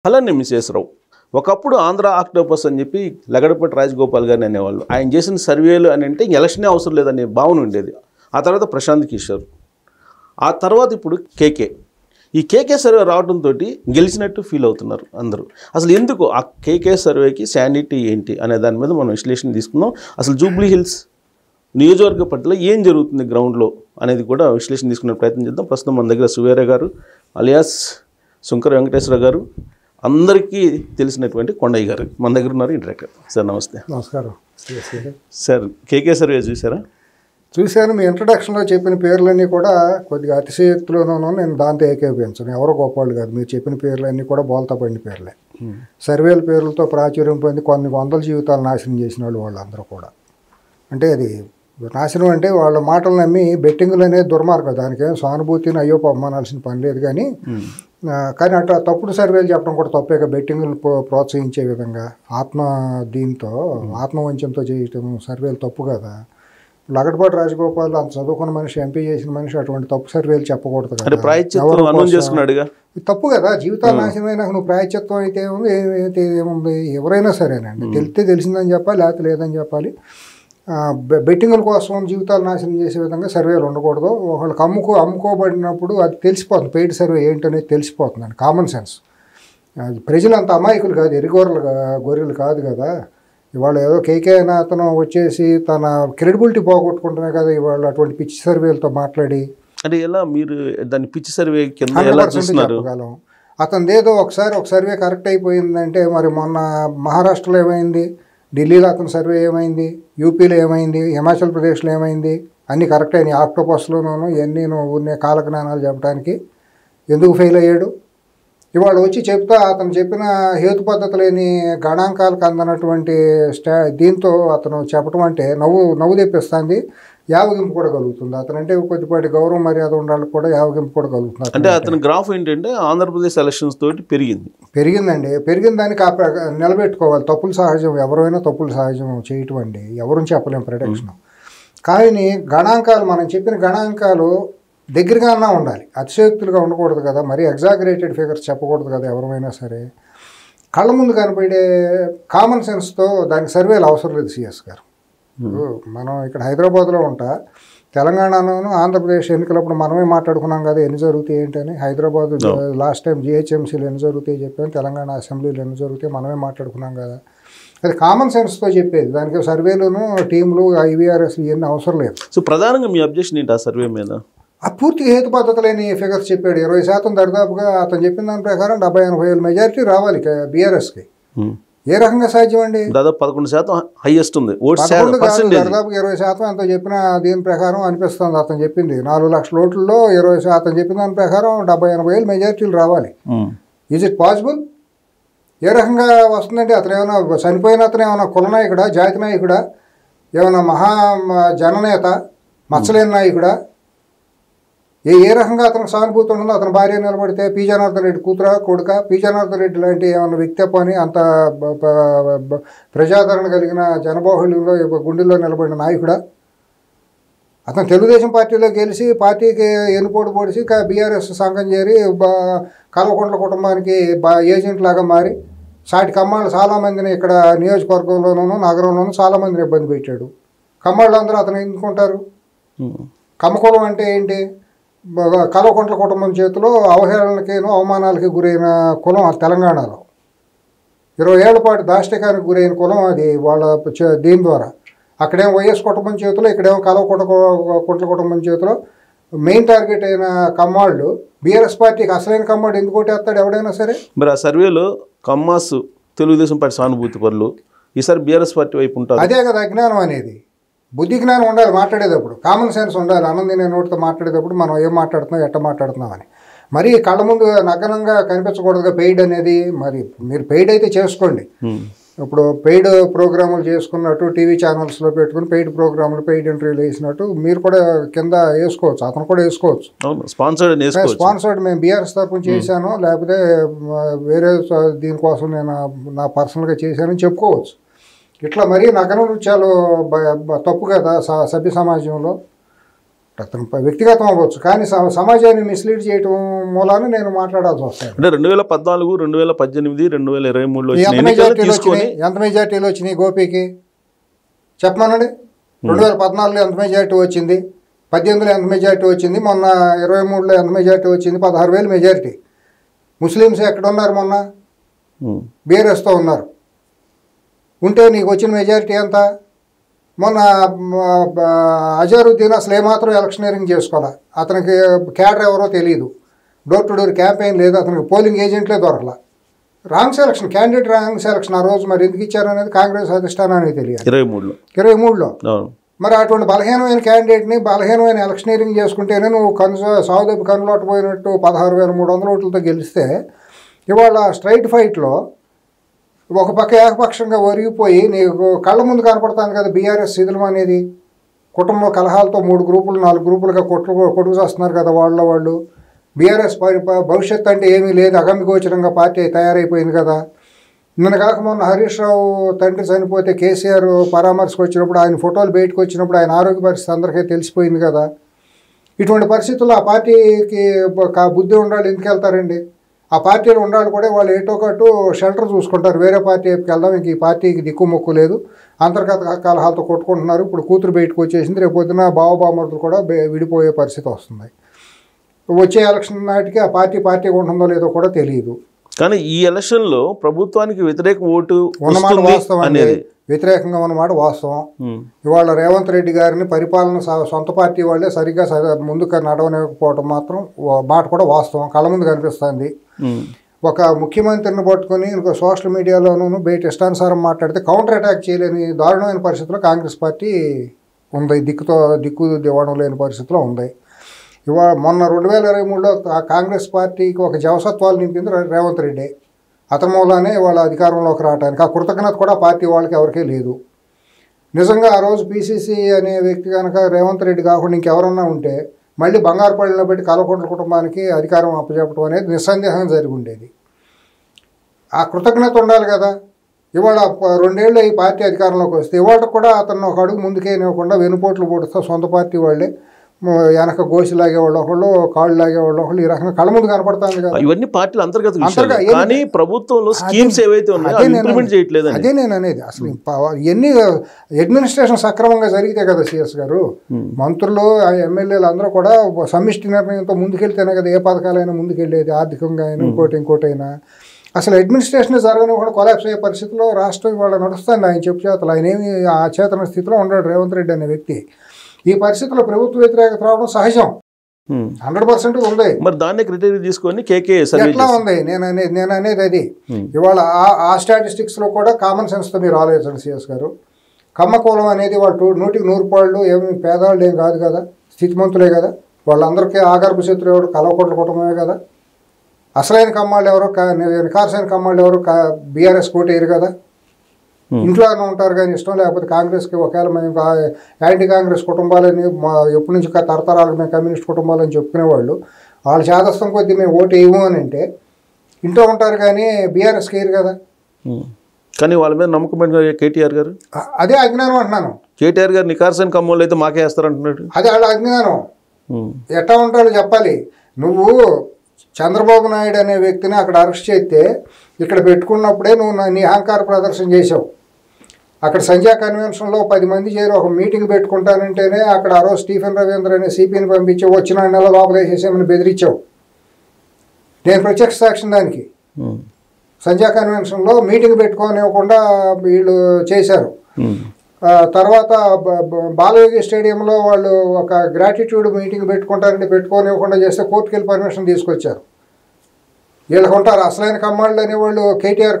అలానే మిసేసరావు ఒకప్పుడు ఆంధ్ర ఆక్టోపస్ అని చెప్పి లగడపతి రాజగోపాల్ గారిని అనేవాళ్ళు. ఆయన చేసిన సర్వేలు అని అంటే ఎలక్షనే అవసరం లేదనే భావన ఉండేది. ఆ తర్వాత ప్రశాంత్ కిషోర్, ఆ తర్వాత ఇప్పుడు కేకే. ఈ కేకే సర్వే రావడంతో గెలిచినట్టు ఫీల్ అవుతున్నారు అందరూ. అసలు ఎందుకు ఆ కేకే సర్వేకి శానిటీ ఏంటి అనే దాని మీద మనం విశ్లేషణ తీసుకుందాం. అసలు జూబ్లీ హిల్స్ నియోజకవర్గ పట్ల ఏం జరుగుతుంది గ్రౌండ్లో అనేది కూడా విశ్లేషణ తీసుకునే ప్రయత్నం చేద్దాం. ప్రస్తుతం మన దగ్గర సువేర గారు అలియాస్ శంకర వెంకటేశ్వర గారు, అందరికీ తెలిసినటువంటి కొండయ్య గారు మన దగ్గర ఉన్నారు. ఇంటరాక్టర్ సార్, నమస్తే. నమస్కారం సార్. కేకే సర్వే చూసారా? చూశాను. మీ ఇంట్రడక్షన్లో చెప్పిన పేర్లన్నీ కూడా కొద్దిగా అతిశయోక్తిలోనూ నేను దాంతో ఏకీభవించను. ఎవరో గొప్పవాళ్ళు కాదు, మీరు చెప్పిన పేర్లన్నీ కూడా బోల్తా పడిన పేర్లే. సర్వేల పేర్లతో ప్రాచుర్యం పొంది కొన్ని వందల జీవితాలు నాశనం చేసిన వాళ్ళు వాళ్ళందరూ కూడా. అంటే అది నాశనం అంటే వాళ్ళ మాటలు నమ్మి బెట్టింగులు అనేది దుర్మార్గం. దానికేం సానుభూతిని అయ్యో అమ్మానాల్సిన పని లేదు. కానీ అట్లా తప్పుడు సర్వేలు చెప్పడం కూడా తప్పే. బెట్టింగులు ప్రోత్సహించే విధంగా ఆత్మవంచంతో చేయటం సర్వేలు తప్పు కదా. లగడపాటి రాజగోపాల్ అంత చదువుకున్న మనిషి, ఎంపీ చేసిన మనిషి అటువంటి తప్పు సర్వేలు చెప్పకూడదు కదా. తప్పు కదా. జీవితాలు నాశనమైనా నువ్వు ప్రాయశ్చిత్తం అయితే ఏముంది? ఎవరైనా సరేనండి, తెలిసిందని చెప్పాలి, లేకపోతే లేదని చెప్పాలి. బెట్టింగుల కోసం జీవితాలు నాశనం చేసే విధంగా సర్వేలు ఉండకూడదు. వాళ్ళకి అమ్ముకోబడినప్పుడు అది తెలిసిపోతుంది. పెయిడ్ సర్వే ఏంటనేది తెలిసిపోతుందండి. Common sense. ప్రజలు అంత అమాయకులు కాదు, గొర్రెలు కాదు కదా. ఇవాళ ఏదో కేకే అయినా అతను వచ్చేసి తన క్రెడిబిలిటీ పోగొట్టుకుంటున్నాయి కదా ఇవాళ అటువంటి పిచ్చి సర్వేలతో మాట్లాడి. అంటే ఎలా మీరు దాన్ని పిచ్చి సర్వే కింద ఎలా చూస్తున్నారు? చెప్పగలం. అతనిది ఏదో ఒక సర్వే కరెక్ట్ అయిపోయిందంటే మరి మొన్న మహారాష్ట్రలో ఏమైంది, ఢిల్లీలో అతని సర్వే ఏమైంది, యూపీలో ఏమైంది, హిమాచల్ ప్రదేశ్లో ఏమైంది, అన్నీ కరెక్ట్ అయినాయి. ఆక్టోపస్లోనూ ఇవన్నీ ఉన్న కాలజ్ఞానాలు చెప్పడానికి ఎందుకు ఫెయిల్ అయ్యాడు? ఇవాళ వచ్చి చెప్తా అతను చెప్పిన హేతు పద్ధతి లేని గణాంకాలకు అందనటువంటి దీంతో అతను చెప్పడం అంటే నవ్వు తెప్పిస్తుంది. యావగింపు కూడా కలుగుతుంది. అతనంటే కొద్దిపాటి గౌరవం మర్యాద ఉండాలి కూడా యావగింపు కూడా కలుగుతుంది. అంటే అతని గ్రాఫ్ ఏంటంటే ఆంధ్రప్రదేశ్ ఎలక్షన్స్ తోటి పెరిగిందండి. పెరిగిన దానికి నిలబెట్టుకోవాలి. తప్పులు సహజం, ఎవరైనా తప్పులు సహజం చేయటం అండి, ఎవరు చెప్పలేం ప్రొటెక్షన్. కానీ గణాంకాలు, మనం చెప్పిన గణాంకాలు దగ్గరగా ఉండాలి, అతిశయోక్తులుగా ఉండకూడదు కదా. మరీ ఎగ్జాగరేటెడ్ ఫిగర్స్ చెప్పకూడదు కదా. ఎవరైనా సరే కళ్ళ ముందు కనపడే కామన్ సెన్స్తో దానికి సర్వేలు అవసరం లేదు. సిఎస్ గారు, మనం ఇక్కడ హైదరాబాద్లో ఉంటా, తెలంగాణలోను ఆంధ్రప్రదేశ్ ఎన్నికలప్పుడు మనమే మాట్లాడుకున్నాం కదా ఎన్ని జరుగుతాయి ఏంటని. హైదరాబాద్ లాస్ట్ టైం జిహెచ్ఎంసీలు ఎన్ని జరుగుతాయి చెప్పాను, తెలంగాణ అసెంబ్లీలు ఎన్ని జరుగుతాయి మనమే మాట్లాడుకున్నాం కదా. అది కామన్ సెన్స్తో చెప్పేది. దానికి సర్వేలును టీంలు ఐవీఆర్ఎస్లు ఇవన్నీ అవసరం లేదు. సో ప్రధానంగా మీ అబ్జెక్షన్ ఏంటి ఆ సర్వే మీద? ఆ పూర్తి హేతు పద్ధతి లేని ఫిగర్స్ చెప్పాడు. 20% దరిదాపుగా అతను చెప్పిన దాని ప్రకారం 70-80 మెజారిటీ రావాలి బీఆర్ఎస్కి. ఏ రకంగా సాధ్యం అండి? దాదాపు 11% హైయెస్ట్ ఉంది. దరిదాపుగా 20% ఎంతో చెప్పిన దీని ప్రకారం అనిపిస్తుంది. అతను చెప్పింది 4 లక్షల ఓట్లలో 20% చెప్పిన దాని ప్రకారం 70-80 మెజారిటీలు రావాలి. Is it possible? ఏ రకంగా వస్తుందంటే అతను ఏమైనా చనిపోయిన అతను ఏమైనా కులనాయకుడా, జాతి నాయకుడా, ఏమైనా జననేత, మచ్చలేని నాయకుడా? ఏ రకంగా అతనికి సానుభూతి ఉంటుందో? అతని భార్య నిలబడితే పి జనార్దన్ రెడ్డి కూతురా కొడుక? పి జనార్దన్ రెడ్డి లాంటి ఏమైనా వ్యక్తిత్వం అని అంత ప్రజాదరణ కలిగిన జనబాహుళ్యంలో గుండెల్లో నిలబడిన నాయకుడా? అతను తెలుగుదేశం పార్టీలో గెలిచి పార్టీకి ఎన్నుపోటు పొడిచి బీఆర్ఎస్ సంఘం చేరి కల్వకుంట్ల కుటుంబానికి ఏజెంట్ లాగా మారి సాటి కమ్మాళ్ళు చాలామందిని ఇక్కడ నియోజకవర్గంలోనూ నగరంలోనూ చాలామందిని ఇబ్బంది పెట్టాడు. కమ్మాళ్ళు అందరూ అతను ఎన్నుకుంటారు. కమ్మకులం అంటే ఏంటి? కల్వకుంట్ల కుటుంబం చేతిలో అవహేళనకేనో అవమానాలకి గురైన కులం తెలంగాణలో. 20 ఏళ్ల పాటు దాష్టికానికి గురైన కులం అది. వాళ్ళ దీని ద్వారా అక్కడేమో వైఎస్ కుటుంబం చేతిలో, ఇక్కడేమో కల్వకుంట్ల కుటుంబం చేతిలో. మెయిన్ టార్గెట్ అయిన కమ్మాళ్ళు బీఆర్ఎస్ పార్టీకి అసలైన కమ్మాడు ఎందుకు ఓటేస్తాడు ఎవడైనా సరే? మరి ఆ సర్వేలో కమ్మాస్ తెలుగుదేశం పార్టీ సానుభూతి పరులు, ఈసారి బీఆర్ఎస్ పార్టీ వైపు ఉంటారు. అదే కదా అజ్ఞానం అనేది. బుద్ధి జ్ఞానం ఉండాలి మాట్లాడేటప్పుడు, కామన్ సెన్స్ ఉండాలి. ఆనందినే నోటితో మాట్లాడేటప్పుడు మనం ఏం మాట్లాడుతున్నాం, ఎట్ట మాట్లాడుతున్నాం అని. మరి కళ్ళ ముందు నగ్నంగా కనిపించకూడదుగా పెయిడ్ అనేది. మరి మీరు పెయిడ్ అయితే చేసుకోండి. ఇప్పుడు పెయిడ్ ప్రోగ్రాములు చేసుకున్నట్టు టీవీ ఛానల్స్లో పెట్టుకుని పెయిడ్ ప్రోగ్రాములు, పెయిడ్ ఇంటర్వ్యూలు వేసినట్టు మీరు కూడా కింద వేసుకోవచ్చు, అతను కూడా వేసుకోవచ్చు. స్పాన్సర్డ్ మేము బీఆర్ఎస్ తరఫున చేశాను, లేకపోతే వేరే దీనికోసం నేను నా పర్సనల్గా చేశానని చెప్పుకోవచ్చు. ఇట్లా మరీ నగర నృత్యాలు తప్పు కదా సభ్య సమాజంలో. అతను వ్యక్తిగతం అవ్వచ్చు, కానీ సమాజాన్ని మిస్లీడ్ చేయటం మూలాన నేను మాట్లాడాల్సి వస్తాను. అంటే 2014, 2018, 2023లో ఎంత మెజార్టీలు వచ్చినాయి గోపికి చెప్పమనండి. 2014లో ఎంత మెజార్టీ వచ్చింది, 18లో ఎంత మెజార్టీ వచ్చింది, మొన్న 23లో ఎంత మెజార్టీ వచ్చింది? 16,000 మెజార్టీ. ముస్లిమ్స్ ఎక్కడున్నారు? మొన్న బీఆర్ఎస్తో ఉన్నారు. ఉంటే నీకు వచ్చిన మెజారిటీ ఎంత? మొన్న అజరుద్దీన్ అసలు ఏమాత్రం ఎలక్షనీరింగ్ చేసుకోవాలి, అతనికి క్యాడర్ ఎవరో తెలియదు, డోర్ టు డోర్ క్యాంపెయిన్ లేదు, అతనికి పోలింగ్ ఏజెంట్లే దొరకలా. Wrong selection, candidate wrong selection. ఆ రోజు మరి ఎందుకు ఇచ్చారనేది కాంగ్రెస్ అధిష్టానానికి తెలియదు. 23లో మరి అటువంటి బలహీనమైన క్యాండిడేట్ని బలహీనమైన ఎలక్షనీరింగ్ చేసుకుంటేనే నువ్వు సావుదప్పి కన్నులోటు పోయినట్టు 16,300 ఓట్లతో గెలిస్తే, ఇవాళ స్ట్రైట్ ఫైట్లో ఒక పక్క ఏకపక్షంగా ఒరిగిపోయి నీకు కళ్ళ ముందు కనపడతాను కదా బీఆర్ఎస్ శిథిలం అనేది. కుటుంబ కలహాలతో 3 గ్రూపులు 4 గ్రూపులుగా కొట్టుకు చేస్తున్నారు కదా వాళ్ళు. బీఆర్ఎస్ భవిష్యత్తు అంటే ఏమీ లేదు, అగమ్యగోచరంగా పార్టీ తయారైపోయింది కదా. నిన్న కాక మొన్న హరీష్ రావు తండ్రి చనిపోతే కేసీఆర్ పరామర్శకు వచ్చినప్పుడు, ఆయన ఫోటోలు బయటకు వచ్చినప్పుడు ఆయన ఆరోగ్య పరిస్థితి అందరికీ తెలిసిపోయింది కదా. ఇటువంటి పరిస్థితుల్లో ఆ పార్టీకి బుద్ధి ఉండాలి, ఎందుకు వెళ్తారండి? ఆ పార్టీలో ఉండాలి కూడా వాళ్ళు ఏటో కట్టు షెల్టర్ చూసుకుంటారు, వేరే పార్టీ వైపుకి వెళ్దాం, ఇంక ఈ పార్టీకి దిక్కు మొక్కు లేదు, అంతర్గత కలహాలతో కొట్టుకుంటున్నారు. ఇప్పుడు కూతురు బయటకు వచ్చేసింది, రేపు పొద్దున బావబామరులు కూడా విడిపోయే పరిస్థితి వస్తుంది. వచ్చే ఎలక్షన్ నాటికి ఆ పార్టీ ఉంటుందో లేదో కూడా తెలియదు. కానీ ఈ ఎలక్షన్లో ప్రభుత్వానికి వ్యతిరేక ఓటు ఉన్నమాట వాస్తవం అనేది, వ్యతిరేకంగా ఉన్నమాట వాస్తవం. ఇవాళ రేవంత్ రెడ్డి గారిని పరిపాలన సొంత పార్టీ వాళ్ళే సరిగ్గా ముందుకు నడవలేకపోవడం మాత్రం మాట కూడా వాస్తవం, కళ్ళ ముందు కనిపిస్తుంది. ఒక ముఖ్యమంత్రిని పట్టుకొని సోషల్ మీడియాలోనూ బయట ఇష్టానుసారం మాట్లాడితే కౌంటర్ అటాక్ చేయలేని దారుణమైన పరిస్థితిలో కాంగ్రెస్ పార్టీ ఉంది, దిక్కు దివ్వడం లేని పరిస్థితిలో ఉంది. ఇవాళ మొన్న 2023లో కాంగ్రెస్ పార్టీకి ఒక జవసత్వాలు నింపింది రేవంత్ రెడ్డి. అతని మూలానే వాళ్ళ అధికారంలోకి రావడానికి ఆ కృతజ్ఞత కూడా పార్టీ వాళ్ళకి ఎవరికీ లేదు. నిజంగా ఆ రోజు పీసీసీ అనే వ్యక్తి కనుక రేవంత్ రెడ్డి కాకుండా ఇంకెవరన్నా ఉంటే మళ్ళీ బంగారుపల్లిలో పెట్టి కల్వకుంట్ల కుటుంబానికి అధికారం అప్పచెప్పడం అనేది నిస్సందేహంగా జరిగి ఉండేది. ఆ కృతజ్ఞత ఉండాలి కదా. ఇవాళ 2 ఏళ్ళు ఈ పార్టీ అధికారంలోకి వస్తే ఇవాళ కూడా అతను ఒక అడుగు ముందుకేనివ్వకుండా వెనుపోట్లు పొడుస్తూ సొంత పార్టీ వాళ్ళే వెనక గోసి లాగేవాళ్ళు ఒకళ్ళు, కాళ్ళు లాగేవాళ్ళు ఒకళ్ళు, ఈ రకంగా కళ్ళ ముందు కనపడుతుంది కదా. ఇవన్నీ పార్టీలు అంతర్గత కానీ ప్రభుత్వంలో స్కీమ్స్ ఏవైతే ఉన్నాయో ఇంప్లిమెంట్ చేయట్లేదు. అదే నేను అనేది. అసలు ఇవన్నీ అడ్మినిస్ట్రేషన్ సక్రమంగా జరిగితే కదా సిఎస్ గారు, మంత్రులు ఎమ్మెల్యేలు అందరూ కూడా సమిష్టి నిర్ణయంతో ముందుకెళ్తేనే కదా ఏ పథకాలైనా ముందుకెళ్ళేది, ఆర్థికంగా అయినా ఇంకోటైనా. అసలు అడ్మినిస్ట్రేషన్ జరగని కూడా కొలాప్స్ అయ్యే పరిస్థితిలో రాష్ట్రం ఇవాళ నడుస్తుంది. ఆయన చెప్పు చేతలు, ఆయన ఏమి అచేతన స్థితిలో ఉన్నాడు రేవంత్ రెడ్డి అనే వ్యక్తి. ఈ పరిస్థితుల్లో ప్రభుత్వ వ్యతిరేకత రావడం సహజం, 100% ఉంది. మరి దాన్ని క్రైటీరియా తీసుకొని కేకే ఎట్లా ఉంది నేను అనేది అది. ఇవాళ ఆ స్టాటిస్టిక్స్లో కూడా కామన్ సెన్స్తో మీరు ఆలోచించండి సిఎస్ గారు. కమ్మకూలం అనేది వాళ్ళు 100కి 100 పాళ్ళు ఏమి పేదవాళ్ళు ఏం కాదు కదా, స్థితిమంతులే కదా. వాళ్ళందరికీ ఆగర్భ శత్రువు ఎవరు? కల్వకుంట్ల కుటుంబమే కదా. అసలైన కమ్మాళ్ళు ఎవరు, నికార్సైన కమ్మాళ్ళు ఎవరు? బీఆర్ఎస్ కోటేరు కదా. ఇంట్లోనే ఉంటారు కానీ ఇష్టం లేకపోతే కాంగ్రెస్కి ఒకవేళ మేము యాంటీ కాంగ్రెస్ కుటుంబాలని ఎప్పటి నుంచి తరతరాలు మేము కమ్యూనిస్ట్ కుటుంబాలని చెప్పుకునేవాళ్ళు, వాళ్ళ చేదస్తం కొద్దీ మేము ఓటు వేయము అని అంటే ఇంట్లో ఉంటారు కానీ బీఆర్ఎస్కి వేయరు కదా. కానీ వాళ్ళ మీద నమ్మకం కేటీఆర్ గారు, అదే అజ్ఞానం అంటున్నాను. కేటీఆర్ గారు నికార్సైన కమ్మోళ్ళు అయితే మాకే వేస్తారంటున్నాడు. అదే వాళ్ళ అజ్ఞానం. ఎట్లా ఉంటాడో చెప్పాలి. నువ్వు చంద్రబాబు నాయుడు అనే వ్యక్తిని అక్కడ అరెస్ట్ చేస్తే ఇక్కడ పెట్టుకున్నప్పుడే నువ్వు నీ అహంకార ప్రదర్శన చేసావు. అక్కడ సంధ్యా కన్వెన్షన్లో 10 మంది చేరి ఒక మీటింగ్ పెట్టుకుంటానంటేనే అక్కడ ఆ రోజు స్టీఫెన్ రవీంద్ర అనే సిపిని పంపించి వచ్చిన నెల లోపల వేసేసామని బెదిరించావు. నేను ప్రత్యక్ష సాక్ష్యం దానికి. సంధ్యా కన్వెన్షన్లో మీటింగ్ పెట్టుకోనివ్వకుండా వీళ్ళు చేశారు. తర్వాత బాలయోగి స్టేడియంలో వాళ్ళు ఒక గ్రాటిట్యూడ్ మీటింగ్ పెట్టుకుంటారంటే పెట్టుకోనివ్వకుండా చేస్తే కోర్టుకు వెళ్ళి పర్మిషన్ తీసుకొచ్చారు. వీళ్ళకి ఉంటారు అసలైన కమ్మాళ్ళు అనేవాళ్ళు. కేటీఆర్